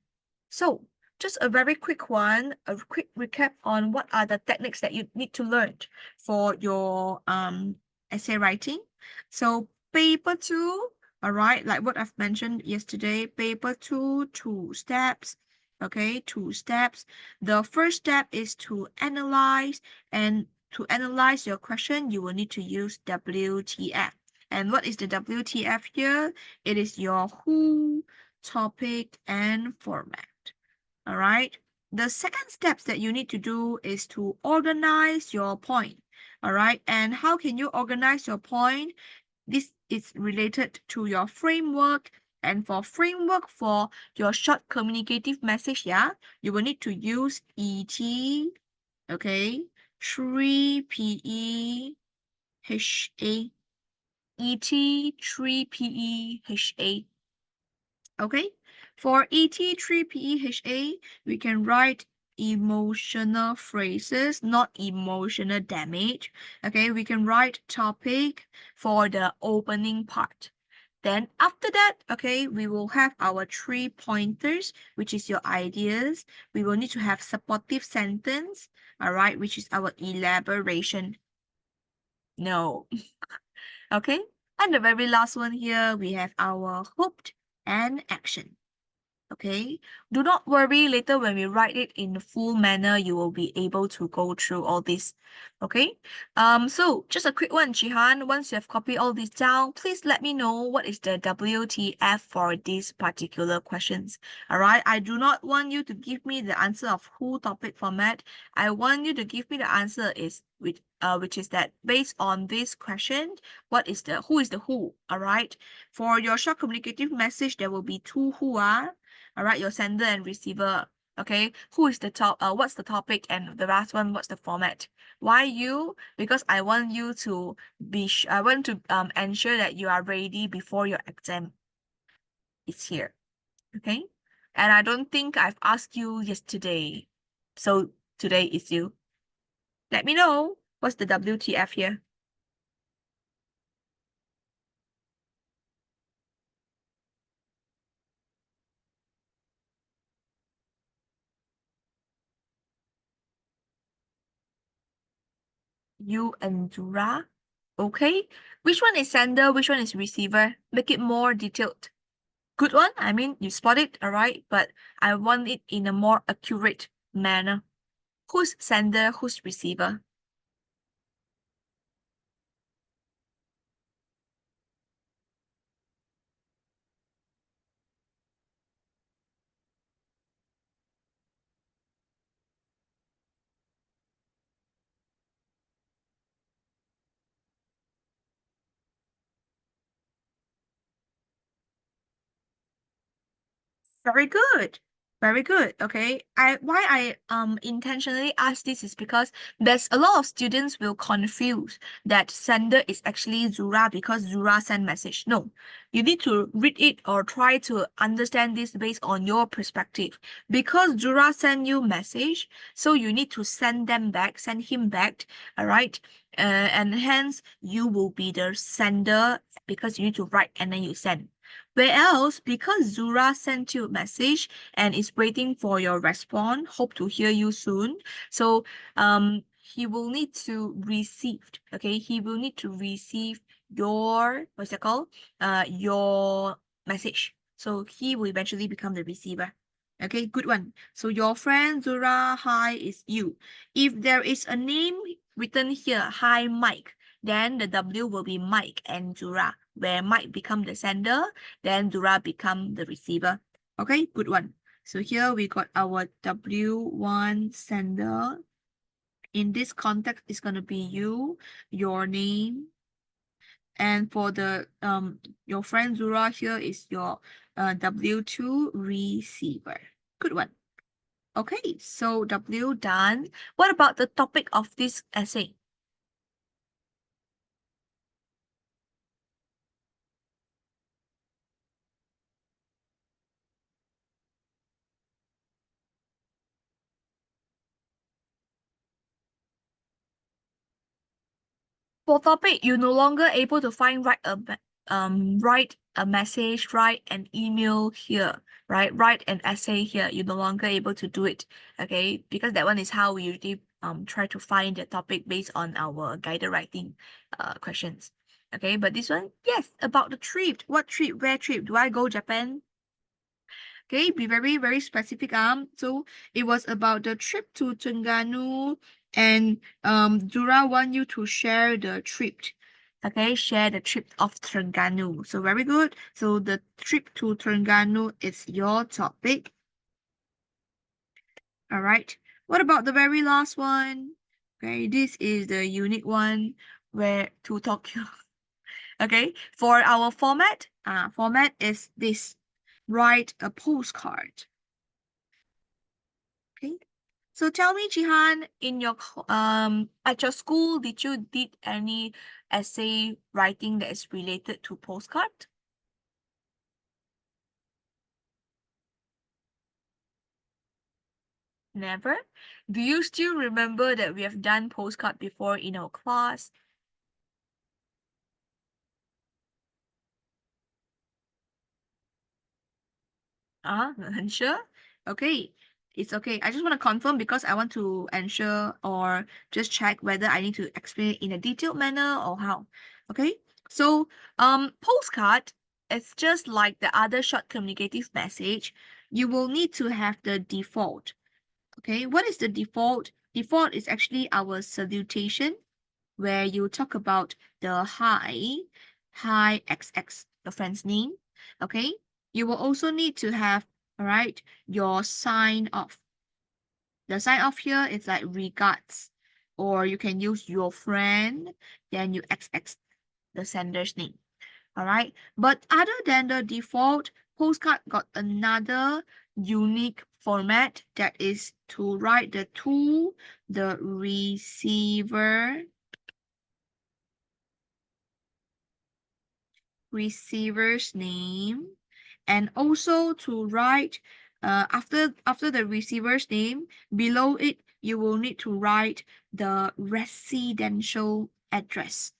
So just a very quick one, a quick recap on what are the techniques that you need to learn for your essay writing. So paper 2, all right, like what I've mentioned yesterday, paper 2, 2 steps. Okay, 2 steps. The first step is to analyze, and to analyze your question, you will need to use WTF. And what is the WTF here? It is your who, topic, and format. All right. The second steps that you need to do is to organize your point. All right. And how can you organize your point? This is related to your framework. And for framework for your short communicative message, yeah, you will need to use ET, okay, 3PEHA. ET, 3PEHA. Okay, for ET, 3PEHA, we can write emotional phrases, not emotional damage. Okay, we can write topic for the opening part. Then after that, okay, we will have our 3 pointers, which is your ideas. We will need to have supportive sentence, all right, which is our elaboration. No. Okay, and the very last one here, we have our hoped and action. Okay, do not worry, later when we write it in the full manner, you will be able to go through all this. Okay, so just a quick one, Jihan. Once you have copied all this down, please let me know what is the WTF for these particular questions. All right, I do not want you to give me the answer of who topic format. I want you to give me the answer is which is that based on this question, what is the who is the who? All right, for your short communicative message, there will be two who are. All right, your sender and receiver. Okay, who is the top? What's the topic? And the last one, what's the format? Why you? Because I want you to I want to ensure that you are ready before your exam is here. Okay, and I don't think I've asked you yesterday, so today is you. Let me know what's the WTF here. You and Zura. Okay, which one is sender? Which one is receiver? Make it more detailed. Good one. I mean, you spot it, all right, but I want it in a more accurate manner. Who's sender? Who's receiver? Very good. Very good. Okay. Why I intentionally ask this is because there's a lot of students will confuse that sender is actually Zura because Zura send message. No, you need to read it or try to understand this based on your perspective. Because Zura send you message, so you need to send them back, send him back. All right. And hence you will be the sender because you need to write and then you send. Where else, because Zura sent you a message and is waiting for your response, hope to hear you soon. So he will need to receive, okay? He will need to receive your, what's it called? Your message. So he will eventually become the receiver. Okay, good one. So your friend Zura, hi is you. If there is a name written here, hi Mike, then the W will be Mike and Zura, where Mike become the sender, then Zura become the receiver. Okay, good one. So here we got our W1 sender. In this context, it's going to be you, your name, and for the your friend Zura here is your W2 receiver. Good one. Okay, so W done. What about the topic of this essay? For topic, you're no longer able to write a message, write an email here, right? Write an essay here. You're no longer able to do it, okay? Because that one is how we usually try to find the topic based on our guided writing questions. Okay, but this one, yes, about the trip. What trip? Where trip? Do I go Japan? Okay, be very, very specific. So it was about the trip to Terengganu, and Dura want you to share the trip. Okay, share the trip of Terengganu. So very good. So the trip to Terengganu is your topic. All right. What about the very last one? Okay, this is the unique one where to Tokyo. Okay, for our format is this. Write a postcard. Okay. So tell me, Jihan, in your at your school, did you did any essay writing that is related to postcard? Never. Do you still remember that we have done postcard before in our class? Unsure? Okay, it's okay. I just want to confirm because I want to ensure or just check whether I need to explain it in a detailed manner or how. Okay, so postcard is just like the other short communicative message. you will need to have the default. Okay, what is the default? Default is actually our salutation, where you talk about the hi XX, your friend's name. Okay, you will also need to have, all right, your sign off. The sign off here is like regards, or you can use your friend, then you XX the sender's name. All right, but other than the default, postcard got another unique format, that is to write the to the receiver's name, and also to write after the receiver's name, below it you will need to write the residential address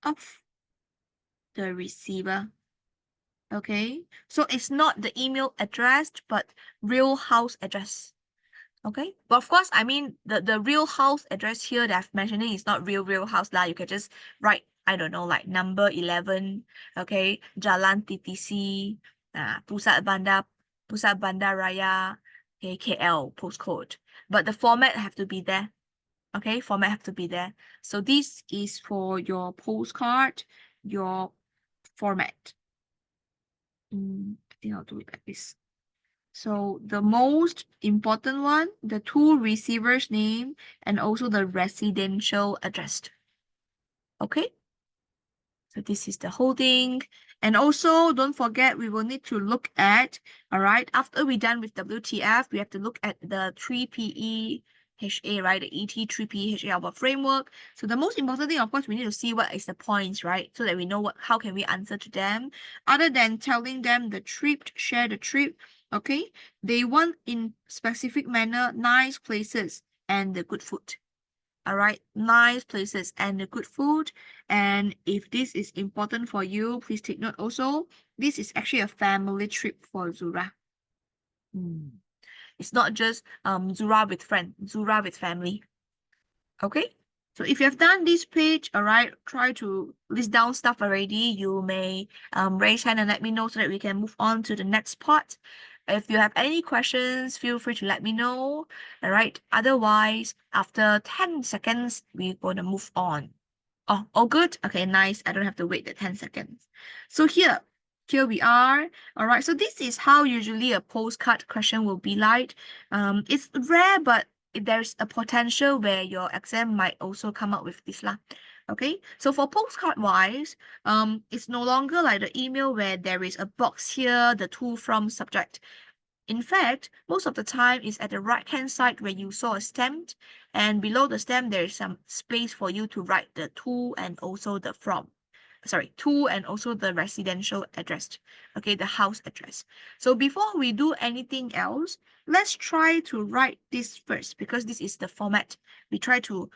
of the receiver. Okay, so it's not the email address, but real house address. Okay, but of course, I mean the real house address here that I've mentioning is not real house lah. You can just write, I don't know, like number 11, okay, Jalan TTC, Pusat Bandar Raya, okay, KL postcode. But the format have to be there. Okay, format have to be there. So this is for your postcard, your format. I think I'll do it like this. So the most important one, the two receivers' name and also the residential address. Okay. So this is the whole thing. And also don't forget, we will need to look at, all right, after we're done with WTF, we have to look at the 3PEHA, right? The ET3PEHA, our framework. So the most important thing, of course, we need to see what is the points, right? So that we know how can we answer to them. Other than telling them the trip, share the trip, okay? They want in specific manner, nice places and the good food. All right, nice places and the good food. And if this is important for you, please take note also, this is actually a family trip for Zura. It's not just Zura with friend, Zura with family. Okay, so if you have done this page, all right, try to list down stuff already. You may raise hand and let me know so that we can move on to the next part. If you have any questions, feel free to let me know. All right. Otherwise, after 10 seconds, we're going to move on. Oh, all good? Okay, nice. I don't have to wait the 10 seconds. So here we are. All right. So this is how usually a postcard question will be like. It's rare, but there's a potential where your exam might also come up with this lah. Okay, so for postcard wise, it's no longer like the email where there is a box here, the to from subject. In fact, most of the time it's at the right hand side where you saw a stamp, and below the stamp there is some space for you to write the to and also the from. Sorry, to and also the residential address. Okay, the house address. So before we do anything else, let's try to write this first because this is the format. We try to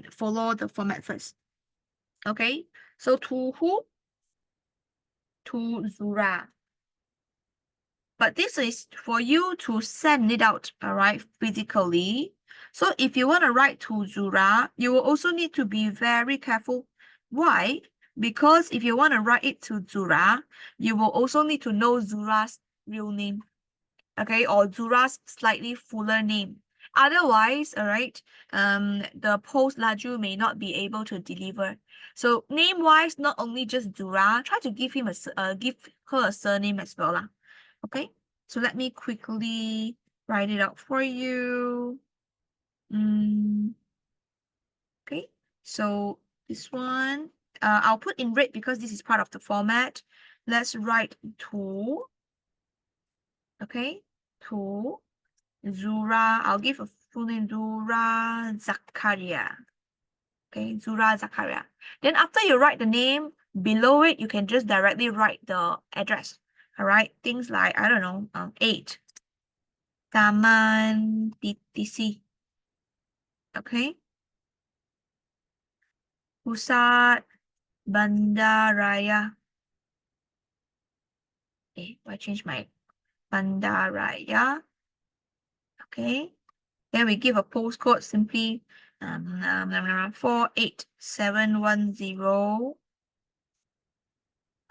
follow the format first. Okay, so to who? To Zura. But this is for you to send it out, all right, physically. So if you want to write to Zura, you will also need to be very careful. Why? Because if you want to write it to Zura, you will also need to know Zura's real name, okay, or Zura's slightly fuller name. Otherwise, all right, the post Laju may not be able to deliver. So name-wise, not only just Zura, try to give give her a surname as well lah. Okay, so let me quickly write it out for you. Okay, so this one, I'll put in red because this is part of the format. Let's write to, okay, to Zura. I'll give a full name, Zura Zakaria. Okay, Zura Zakaria. Then after you write the name, below it, you can just directly write the address. All right, things like, I don't know, 8 Taman TTC. Okay. Pusat Bandar Raya. Okay, I change my Bandar Raya. Okay. Then we give a postcode simply 48710.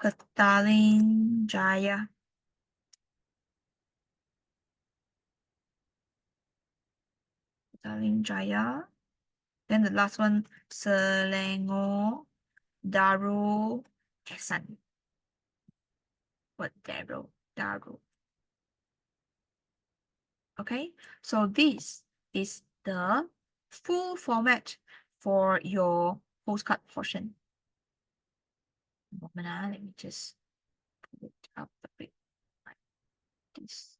Petaling Jaya. Petaling Jaya. Then the last one, Selangor Darul Hasan. What Darul. Okay, so this is the full format for your postcard portion. Let me just put it up a bit like this.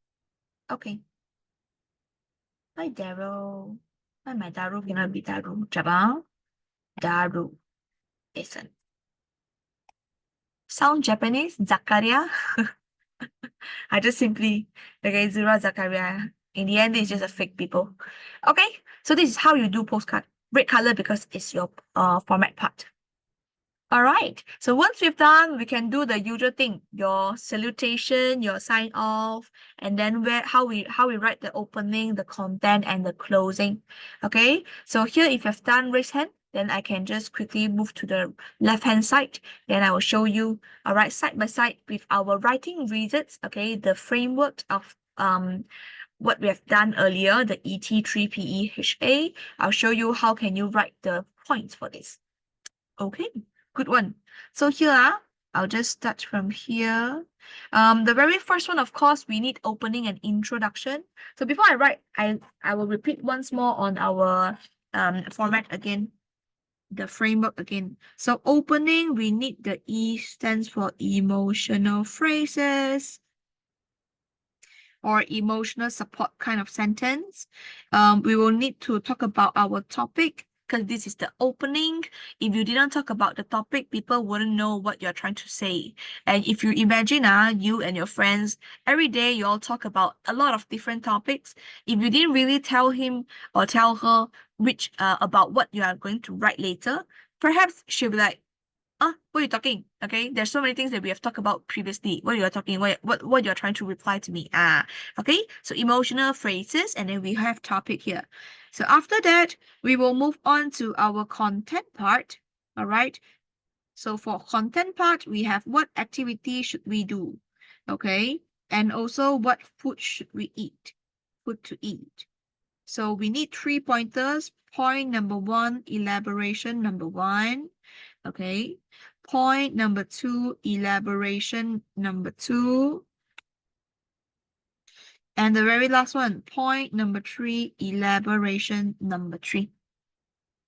Okay. Hi, Daryl. Hi, my Daryl cannot be Daryl. Jabang. Daryl. Listen. Sound Japanese? Zakaria? I just simply, okay, Zura Zakaria. In the end, it's just a fake people. Okay, so this is how you do postcard. Red color because it's your format part. All right, so once we've done, we can do the usual thing, your salutation, your sign off, and then how we write the opening, the content, and the closing. Okay, so here if you've done raise hand, then I can just quickly move to the left-hand side. Then I will show you, all right, side by side with our writing wizards, okay, the framework of what we have done earlier, the ET3PEHA. I'll show you how can you write the points for this. Okay. Good one. So here, I'll just start from here. The very first one, of course, we need opening and introduction. So before I write, I will repeat once more on our format again, the framework again. So opening, we need the E stands for emotional phrases or emotional support kind of sentence. We will need to talk about our topic, because this is the opening. If you didn't talk about the topic, people wouldn't know what you're trying to say. And if you imagine you and your friends, every day you all talk about a lot of different topics. If you didn't really tell him or tell her which about what you are going to write later, perhaps she'll be like, what are you talking? Okay, there's so many things that we have talked about previously. What you are talking, what you're trying to reply to me. Okay, so emotional phrases, and then we have topic here. So after that, we will move on to our content part. All right. So for content part, we have what activity should we do? Okay, and also what food should we eat? Food to eat. So we need 3 pointers. Point number 1, elaboration number 1. Okay. Point number 2, elaboration number 2. And the very last one, point number 3, elaboration number 3.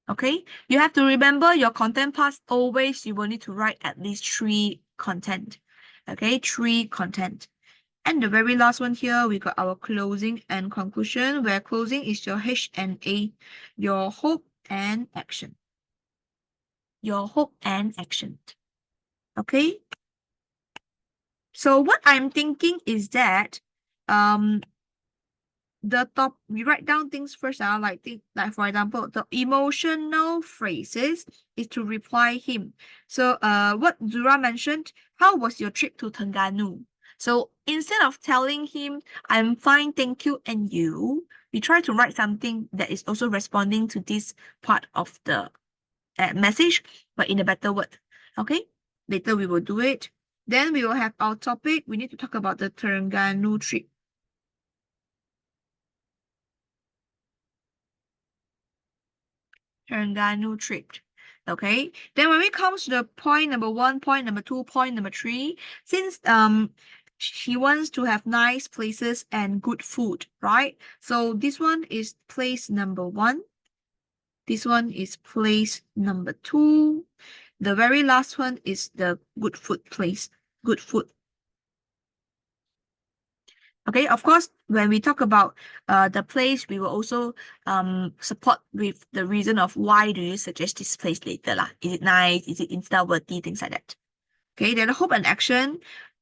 Okay, you have to remember your content parts, always you will need to write at least 3 content. Okay, 3 content. And the very last one here, we got our closing and conclusion, where closing is your H&A, your hope and action. Your hope and action. Okay. So what I'm thinking is that we write down things first, like for example, the emotional phrases is to reply him. So what Zura mentioned, how was your trip to Terengganu? So instead of telling him, I'm fine, thank you, and you, we try to write something that is also responding to this part of the message, but in a better word. Okay, later we will do it. Then we will have our topic. We need to talk about the Terengganu trip. Terengganu trip. Okay, then when it comes to the point number 1, point number 2, point number 3, since she wants to have nice places and good food, right? So this one is place number 1. This one is place number 2. The very last one is the good food place. Good food. Okay, of course, when we talk about the place, we will also support with the reason of why do you suggest this place later lah. Is it nice? Is it Insta-worthy? Things like that. Okay, then hope and action.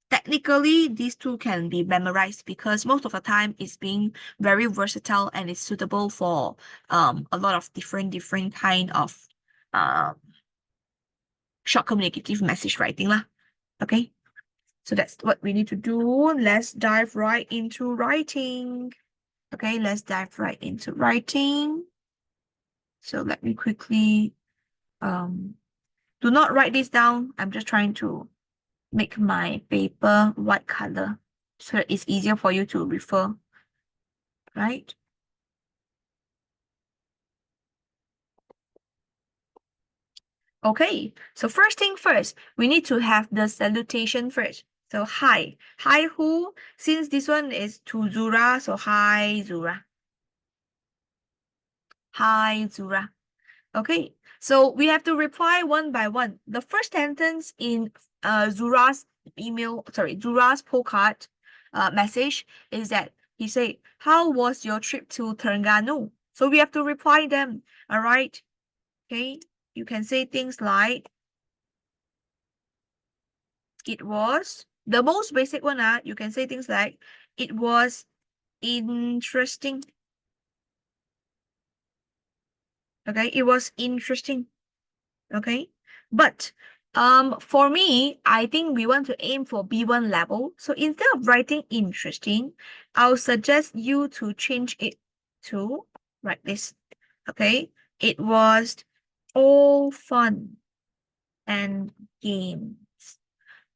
Technically, these two can be memorized because most of the time it's being very versatile and it's suitable for a lot of different kind of short communicative message writing lah. Okay. So that's what we need to do. Let's dive right into writing. Okay, let's dive right into writing. So let me quickly, do not write this down. I'm just trying to make my paper white color so that it's easier for you to refer, right? Okay, so first thing first, we need to have the salutation first. So hi. Hi who? Since this one is to Zura, so hi Zura. Hi Zura. Okay, so we have to reply one by one. The first sentence in Zura's Zura's postcard message is that he said, how was your trip to Terengganu? So we have to reply them, all right? Okay, you can say things like, it was, the most basic one, you can say things like, it was interesting. Okay, it was interesting. Okay, but for me, I think we want to aim for B1 level. So instead of writing interesting, I'll suggest you to change it to like this. Okay, it was all fun and games.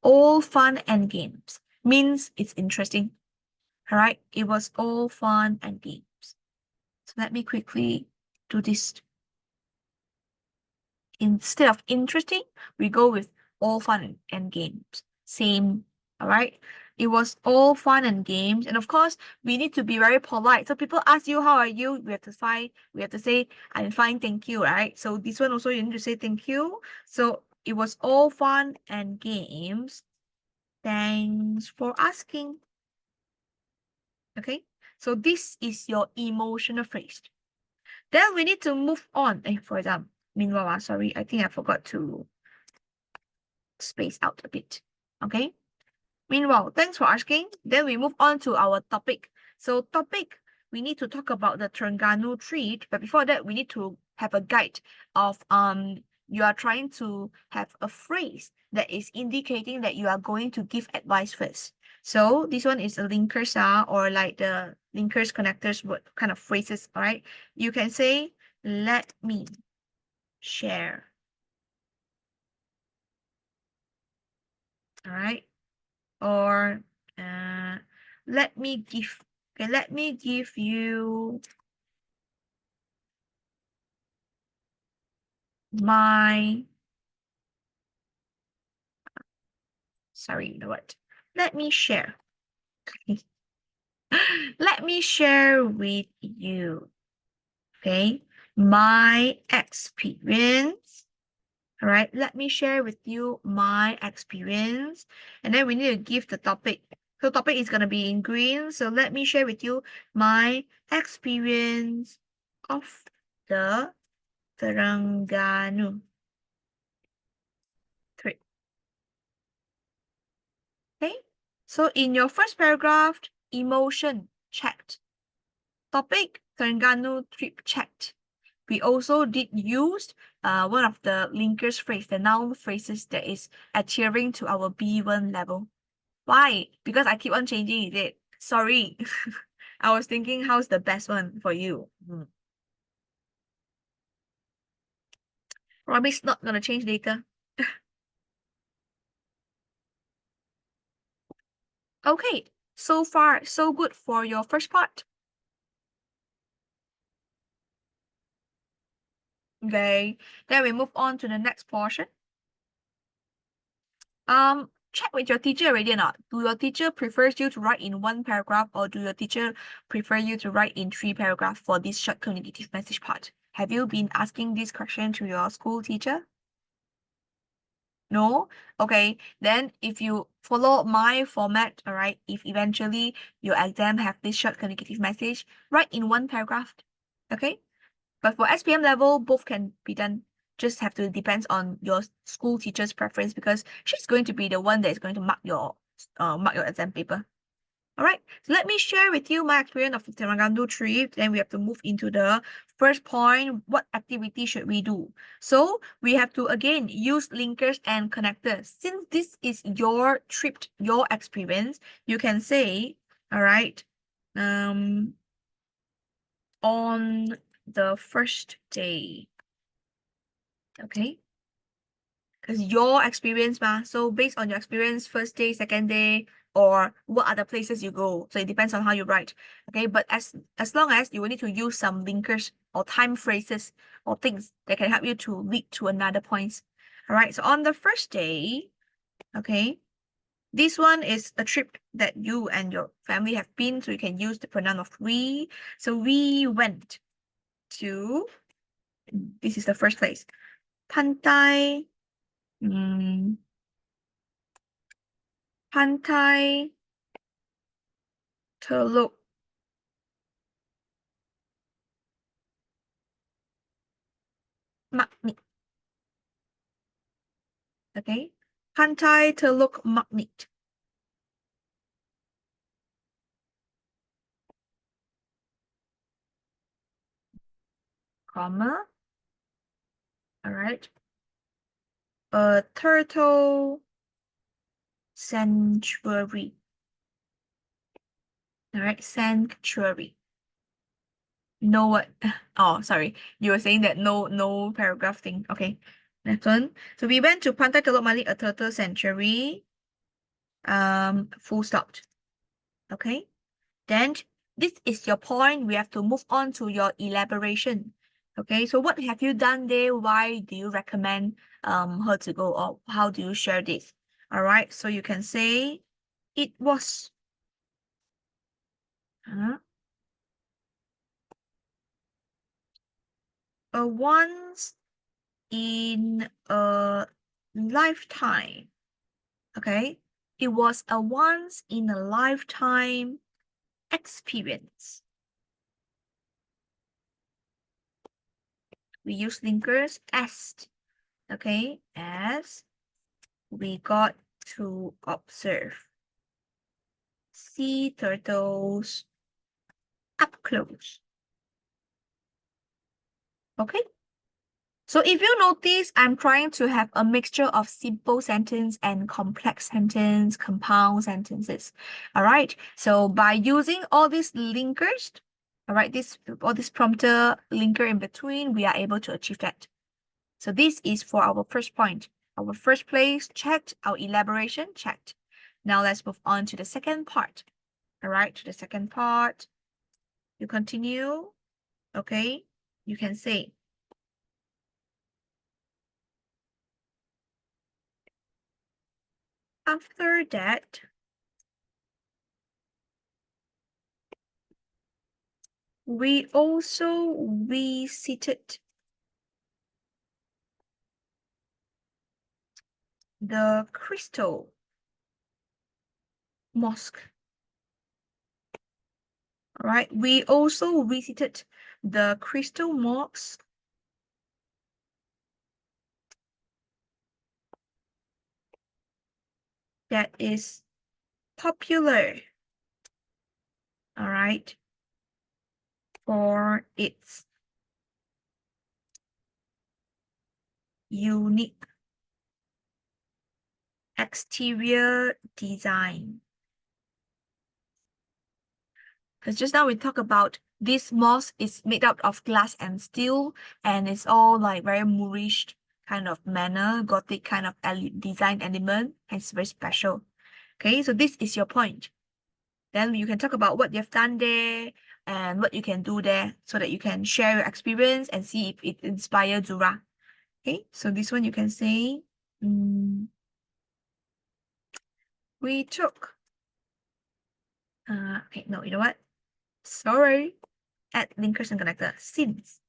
All fun and games means it's interesting. All right, it was all fun and games. So let me quickly do this. Instead of interesting, we go with all fun and games. Same, all right? It was all fun and games. And of course, we need to be very polite. So people ask you, how are you? We have to say, I'm fine, thank you, right? So this one also, you need to say thank you. So it was all fun and games. Thanks for asking. Okay? So this is your emotional phrase. Then we need to move on. For example, meanwhile, sorry, I think I forgot to space out a bit. Okay. Meanwhile, thanks for asking. Then we move on to our topic. So topic, we need to talk about the Terengganu trip. But before that, we need to have a guide of you are trying to have a phrase that is indicating that you are going to give advice first. So this one is a linkers or like the linkers connectors word kind of phrases. All right. You can say, let me share. All right. Or let me give, okay, let me give you my, sorry, you know what? Let me share. Let me share with you, okay, my experience. All right, let me share with you my experience. And then we need to give the topic. So topic is going to be in green. So let me share with you my experience of the Terengganu trip. Okay, so in your first paragraph, emotion checked. Topic, Terengganu trip checked. We also did use one of the linkers phrase, the noun phrases that is adhering to our B1 level. Why? Because I keep on changing it. Sorry. I was thinking how's the best one for you. Promise not gonna change later. Okay, so far so good for your first part. Okay, then we move on to the next portion. Check with your teacher already or not. Do your teacher prefers you to write in one paragraph, or do your teacher prefer you to write in 3 paragraphs for this short communicative message part? Have you been asking this question to your school teacher? No? Okay, then if you follow my format, all right, if eventually your exam have this short communicative message, write in 1 paragraph. Okay? But for SPM level, both can be done. Just have to depends on your school teacher's preference, because she's going to be the one that is going to mark your exam paper. All right, so let me share with you my experience of the Terengganu trip. Then we have to move into the first point. What activity should we do? So we have to again use linkers and connectors. Since this is your trip, your experience, you can say, all right, on the first day. Okay. Because your experience, so based on your experience, first day, second day, or what other places you go. So it depends on how you write. Okay, but as long as you will need to use some linkers or time phrases or things that can help you to lead to another points. All right, so on the first day, okay, this one is a trip that you and your family have been, so you can use the pronoun of we. So we went to, this is the first place, Pantai, Pantai Teluk Magnit. Okay, Pantai Teluk Magnit. Comma. All right. A turtle sanctuary. All right, sanctuary. No what? Oh, sorry. You were saying that no paragraph thing. Okay. Next one. So we went to Pantai Teluk Magnit, a turtle sanctuary. Full stop. Okay. Then this is your point. We have to move on to your elaboration. Okay. So what have you done there? Why do you recommend her to go, or how do you share this? All right. So you can say it was. A once in a lifetime. Okay. It was a once in a lifetime experience. We use linkers as, okay, as we got to observe sea turtles up close. Okay. So if you notice, I'm trying to have a mixture of simple sentence and complex sentence, compound sentences. All right. So by using all these linkers, all right, all this prompter linker in between, we are able to achieve that. So this is for our first point. Our first place checked, our elaboration checked. Now let's move on to the second part. All right, to the second part. You continue. Okay. You can say, after that, we also visited the Crystal Mosque. All right, we also visited the Crystal Mosque that is popular, all right, for its unique exterior design. Because just now we talked about this mosque is made up of glass and steel, and it's all like very Moorish kind of manner, Gothic kind of design element, and it's very special. Okay, so this is your point. Then you can talk about what you've done there and what you can do there so that you can share your experience and see if it inspires Zura. Okay, so this one you can say, we took, okay, no, you know what? Sorry, add linkers and connector, since.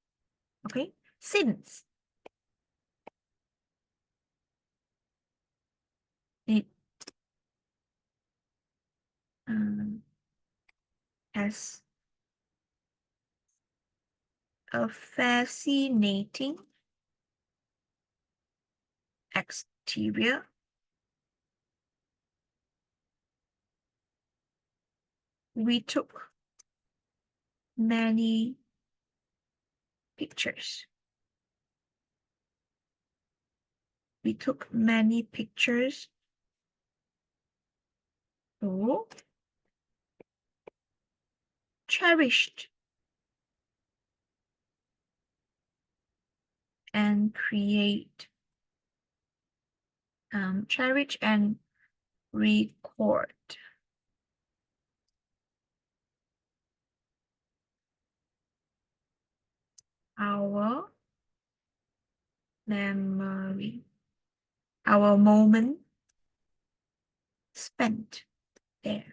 Okay, since it has a fascinating exterior, we took many pictures. We took many pictures. Oh, cherished and create cherish and record our memory, our moment spent there.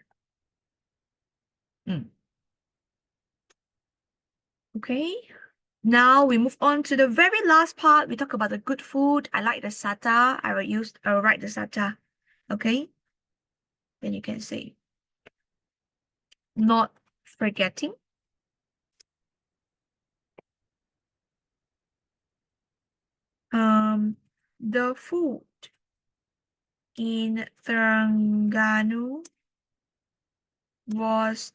Okay. Now we move on to the very last part. We talk about the good food. I like the sata. I will write the sata. Okay. Then you can say, not forgetting the food in Terengganu was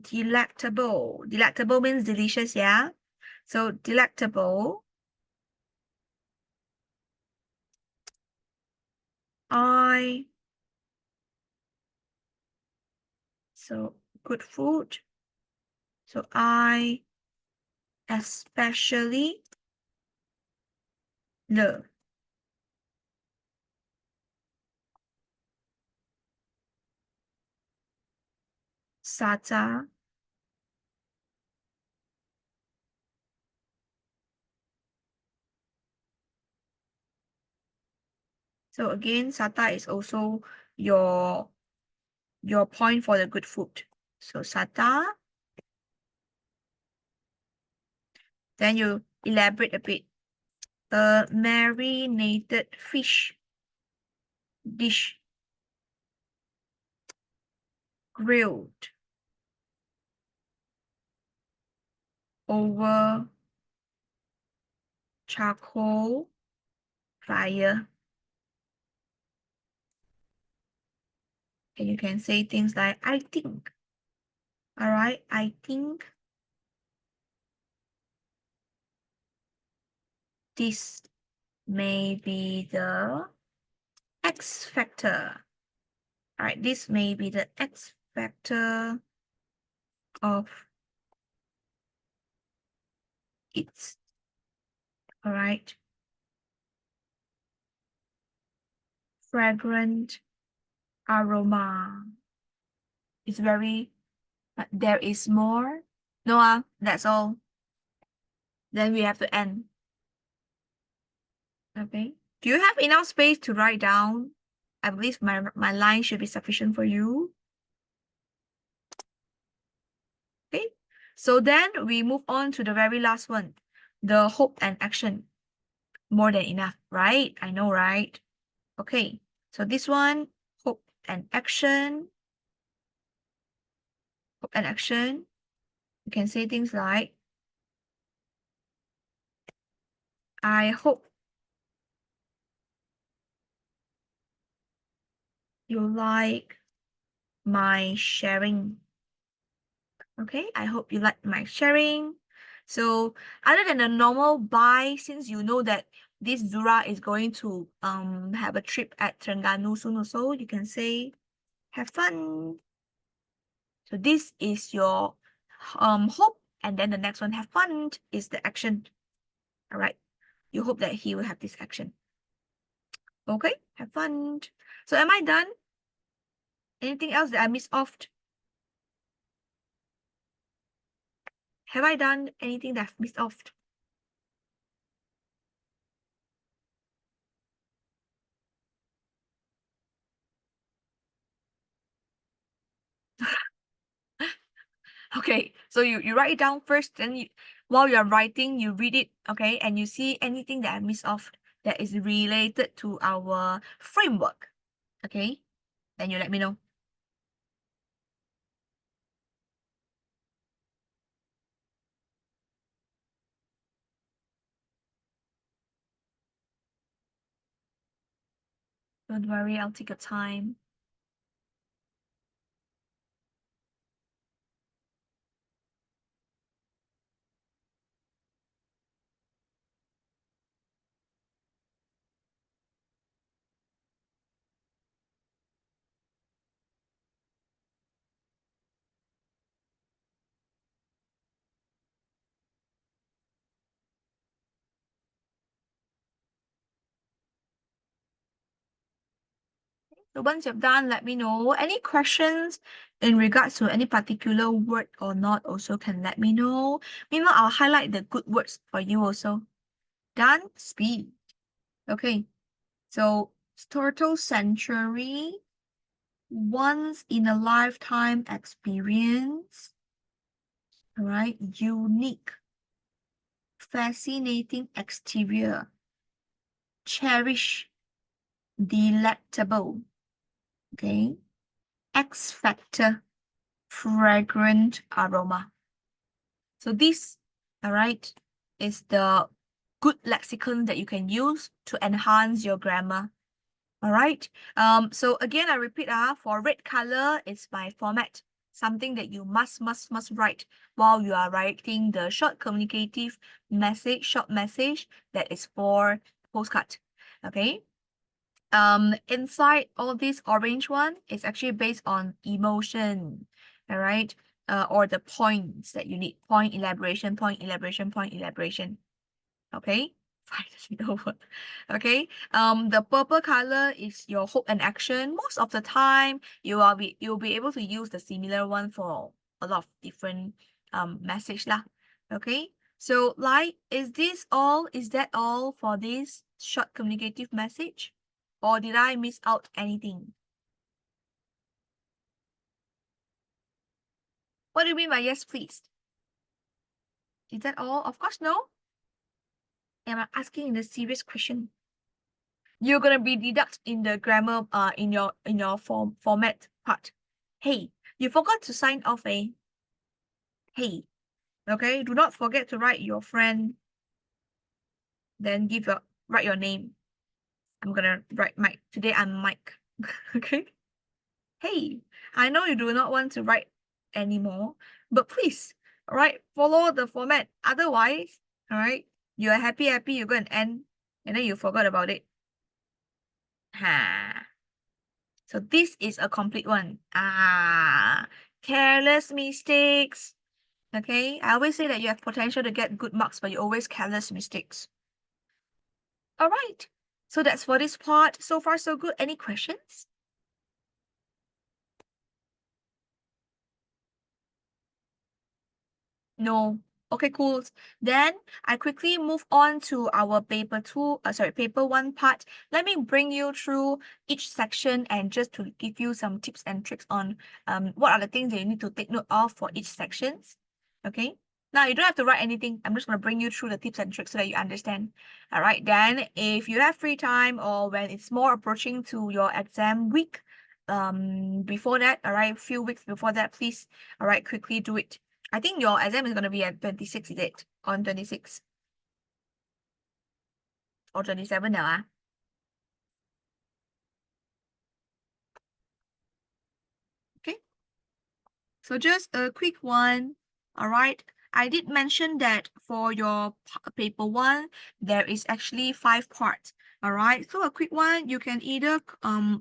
delectable. Delectable means delicious, yeah? So delectable. So good food. So I especially love sata So again, sata is also your point for the good food. So sata, then you elaborate a bit. A marinated fish dish, grilled over charcoal fire. And you can say things like, I think. All right, I think this may be the X factor. All right, this may be the X factor of its. All right. Fragrant aroma. It's very, there is more. Noah, that's all. Then we have to end. Okay. Do you have enough space to write down? I believe my line should be sufficient for you. Okay. So then we move on to the very last one. The hope and action. More than enough, right? I know, right? Okay. So this one, hope and action. Hope and action. You can say things like, I hope you like my sharing. Okay, I hope you like my sharing. So other than the normal bye, since you know that this Zura is going to have a trip at Terengganu soon also, you can say have fun. So this is your hope, and then the next one, have fun, is the action. All right, you hope that he will have this action. Okay, have fun. So am I done? Anything else that I missed off? Have I done anything that I've missed off? Okay, so you write it down first, then while you're writing, you read it, okay, and you see anything that I missed off that is related to our framework, okay? Then you let me know. Don't worry, I'll take your time. So once you've done, let me know. Any questions in regards to any particular word or not also can let me know. Meanwhile, I'll highlight the good words for you also. Done, speed. Okay, so turtle century, once in a lifetime experience. All right, unique, fascinating exterior, cherish, delectable. Okay, X factor, fragrant aroma. So this, all right, is the good lexicon that you can use to enhance your grammar. All right. So again, I repeat, for red color, it's by format, something that you must write while you are writing the short communicative message, short message that is for postcard. Okay. Inside all this orange one is actually based on emotion. All right. Or the points that you need. Point elaboration, point elaboration, point elaboration. Okay. Finally over. Okay. The purple color is your hope and action. Most of the time, you'll be able to use the similar one for a lot of different message lah. Okay. So like, is that all for this short communicative message? Or did I miss out anything? What do you mean by yes, please? Is that all? Of course, no. Am I asking a serious question? You're gonna be deduct in the grammar in your format part. Hey, you forgot to sign off, eh? Hey, okay, do not forget to write your friend, then write your name. I'm gonna write Mike. Today I'm Mike. Okay. Hey, I know you do not want to write anymore, but please, all right, follow the format. Otherwise, all right, you're happy, you go and end, and then you forgot about it. Ha. So this is a complete one. Careless mistakes. Okay, I always say that you have potential to get good marks, but you always careless mistakes. All right, so that's for this part. So far, so good. Any questions? No. Okay, cool. Then I quickly move on to our paper one part. Let me bring you through each section and just to give you some tips and tricks on what are the things that you need to take note of for each sections. Okay. Now you don't have to write anything. I'm just going to bring you through the tips and tricks so that you understand. All right. Then if you have free time or when it's more approaching to your exam week, before that, all right, few weeks before that, please, all right, quickly do it. I think your exam is going to be at 26, is it? On 26 or 27 now, Okay. So just a quick one. All right. I did mention that for your paper one, there is actually 5 parts. All right. So a quick one, you can either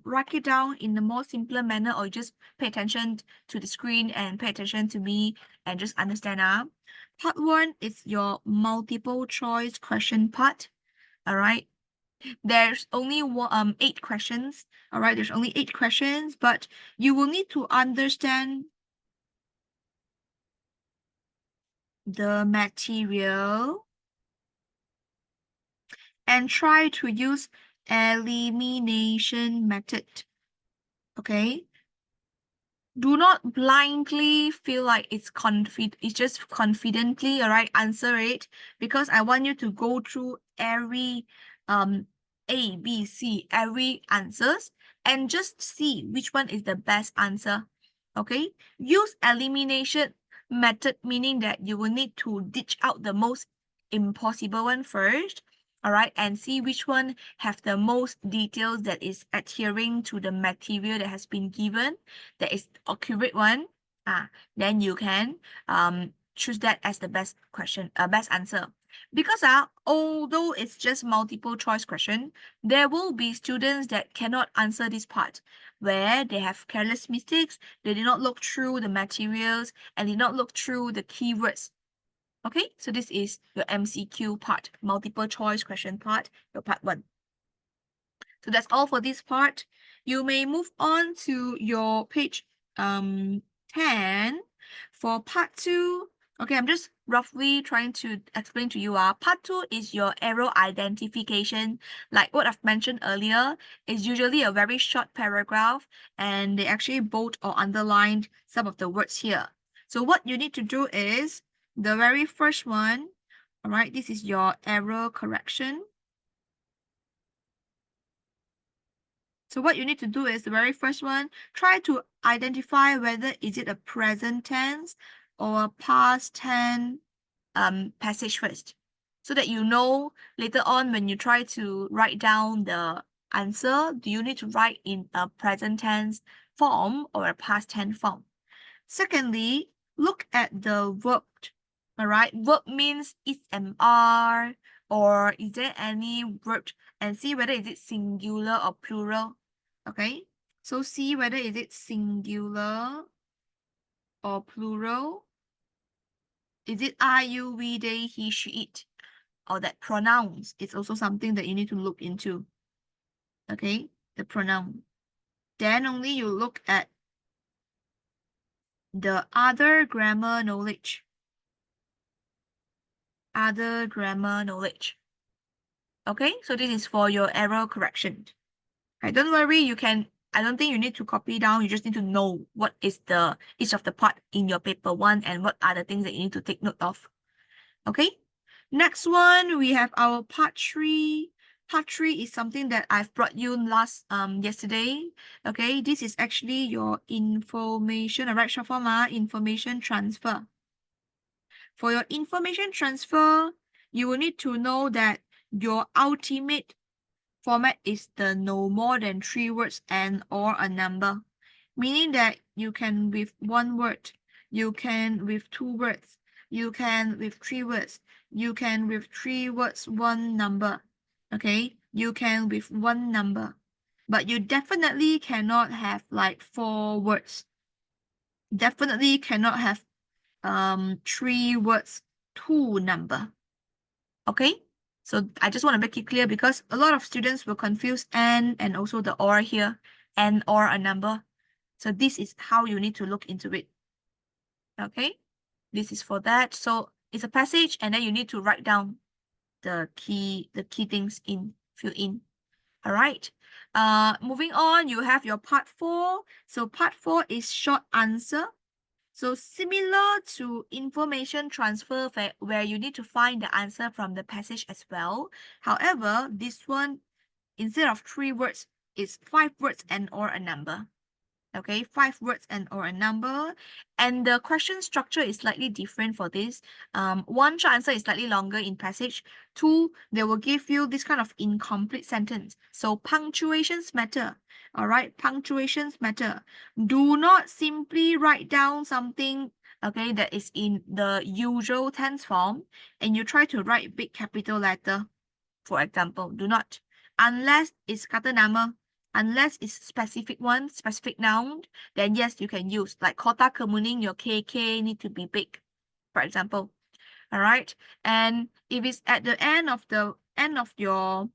write it down in the more simpler manner or just pay attention to the screen and pay attention to me and just understand. Part 1 is your multiple choice question part. All right. There's only 8 questions. All right. There's only 8 questions, but you will need to understand the material and try to use elimination method. Okay. Do not blindly feel like it's just confidently, all right, answer it, because I want you to go through every A, B, C, every answers and just see which one is the best answer. Okay. Use elimination method, meaning that you will need to ditch out the most impossible one first, all right, and see which one have the most details that is adhering to the material that has been given, that is accurate one. Then you can choose that as the best answer. Because although it's just multiple choice question, there will be students that cannot answer this part, where they have careless mistakes, they did not look through the materials and did not look through the keywords. Okay, so this is your MCQ part, multiple choice question part, your part 1. So that's all for this part. You may move on to your page 10 for part 2. Okay, I'm just roughly trying to explain to you. Part 2 is your arrow identification. Like what I've mentioned earlier, is usually a very short paragraph, and they actually bold or underlined some of the words here. So what you need to do is the very first one, all right, this is your error correction. So what you need to do is the very first one, try to identify whether is it a present tense or a past tense passage first, so that you know later on when you try to write down the answer, do you need to write in a present tense form or a past tense form. Secondly, look at the verb. All right, verb means is MR or is there any verb, and see whether is it singular or plural. Okay, so see whether is it singular or plural. Is it I, you, we, they, he, she, it? Or that pronouns is also something that you need to look into. Okay, the pronoun. Then only you look at the other grammar knowledge. Other grammar knowledge. Okay, so this is for your error correction. Okay, don't worry, you can, I don't think you need to copy down, you just need to know what is each of the part in your paper 1 and what are the things that you need to take note of. Okay, next one, we have our part 3. Part 3 is something that I've brought you yesterday. Okay, this is actually your information, alright, short form, information transfer. For your information transfer, you will need to know that your ultimate format is the no more than 3 words and or a number, meaning that you can with 1 word, you can with 2 words, you can with 3 words, you can with 3 words, 1 number. Okay, you can with 1 number, but you definitely cannot have like 4 words. Definitely cannot have 3 words, 2 number. Okay, so I just want to make it clear because a lot of students will confuse and also the or here, and or a number. So this is how you need to look into it. Okay, this is for that. So it's a passage, and then you need to write down the key things fill in. All right. Moving on, you have your part 4. So part 4 is short answer. So similar to information transfer where you need to find the answer from the passage as well. However, this one, instead of 3 words, is 5 words and or a number. Okay, 5 words and or a number. And the question structure is slightly different for this. 1 short answer is slightly longer in passage. 2, they will give you this kind of incomplete sentence. So punctuations matter. All right, punctuations matter. Do not simply write down something, okay, that is in the usual tense form and you try to write big capital letter, for example. Do not. Unless it's kata nama, unless it's specific one, specific noun, then yes, you can use. Like kota kemuning, your KK need to be big, for example. All right. And if it's at the end of your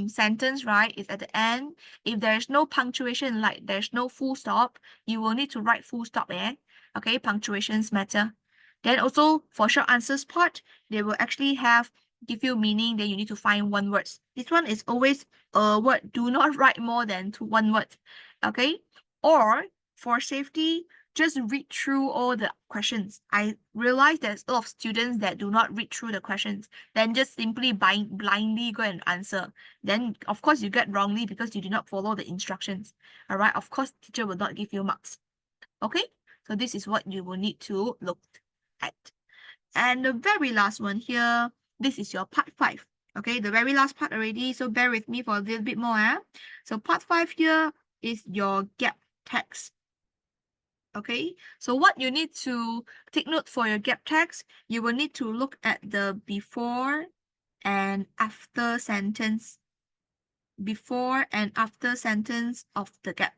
sentence, right? It's at the end. If there's no punctuation, like there's no full stop, you will need to write full stop there. Okay, punctuations matter. Then also for short answers part, they will actually give you meaning, then you need to find 1 word. This one is always a word. Do not write more than 1 word. Okay? Or for safety, just read through all the questions. I realize there's a lot of students that do not read through the questions, then just simply blindly go and answer. Then, of course, you get wrongly because you did not follow the instructions. All right, of course, teacher will not give you marks. Okay, so this is what you will need to look at. And the very last one here, this is your part 5. Okay, the very last part already, so bear with me for a little bit more. So part 5 here is your gap text. Okay, so what you need to take note for your gap text, you will need to look at the before and after sentence. Before and after sentence of the gap.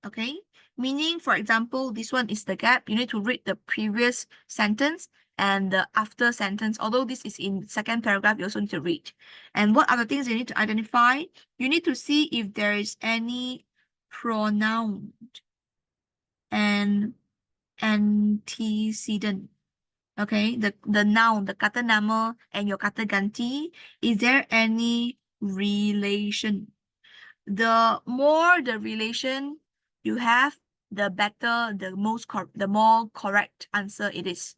Okay, meaning, for example, this one is the gap. You need to read the previous sentence and the after sentence. Although this is in second paragraph, you also need to read. And what are the things you need to identify? You need to see if there is any pronoun and antecedent. Okay, the noun, the kata nama and your kata ganti, is there any relation? The more the relation you have, the better, the more correct answer it is.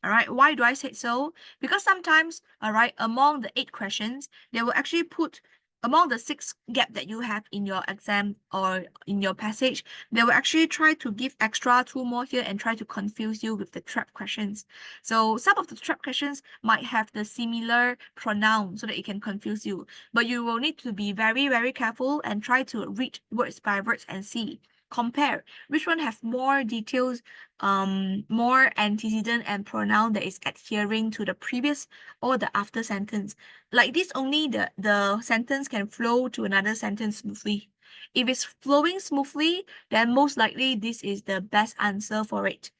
All right, why do I say so? Because sometimes, all right, among the 8 questions, they will actually put among the 6 gap that you have in your exam or in your passage, they will actually try to give extra 2 more here and try to confuse you with the trap questions. So some of the trap questions might have the similar pronoun so that it can confuse you. But you will need to be very, very careful and try to read words by words and see, compare which one have more details, more antecedent and pronoun that is adhering to the previous or the after sentence. Like this, only the sentence can flow to another sentence smoothly. If it's flowing smoothly, then most likely this is the best answer for it.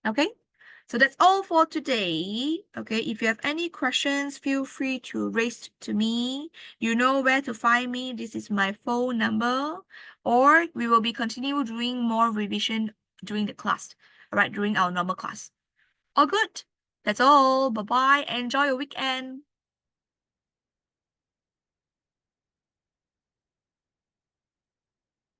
Okay? So that's all for today. Okay, if you have any questions, feel free to raise to me. You know where to find me. This is my phone number. Or we will be continue doing more revision during the class. All right, during our normal class. All good. That's all. Bye-bye. Enjoy your weekend.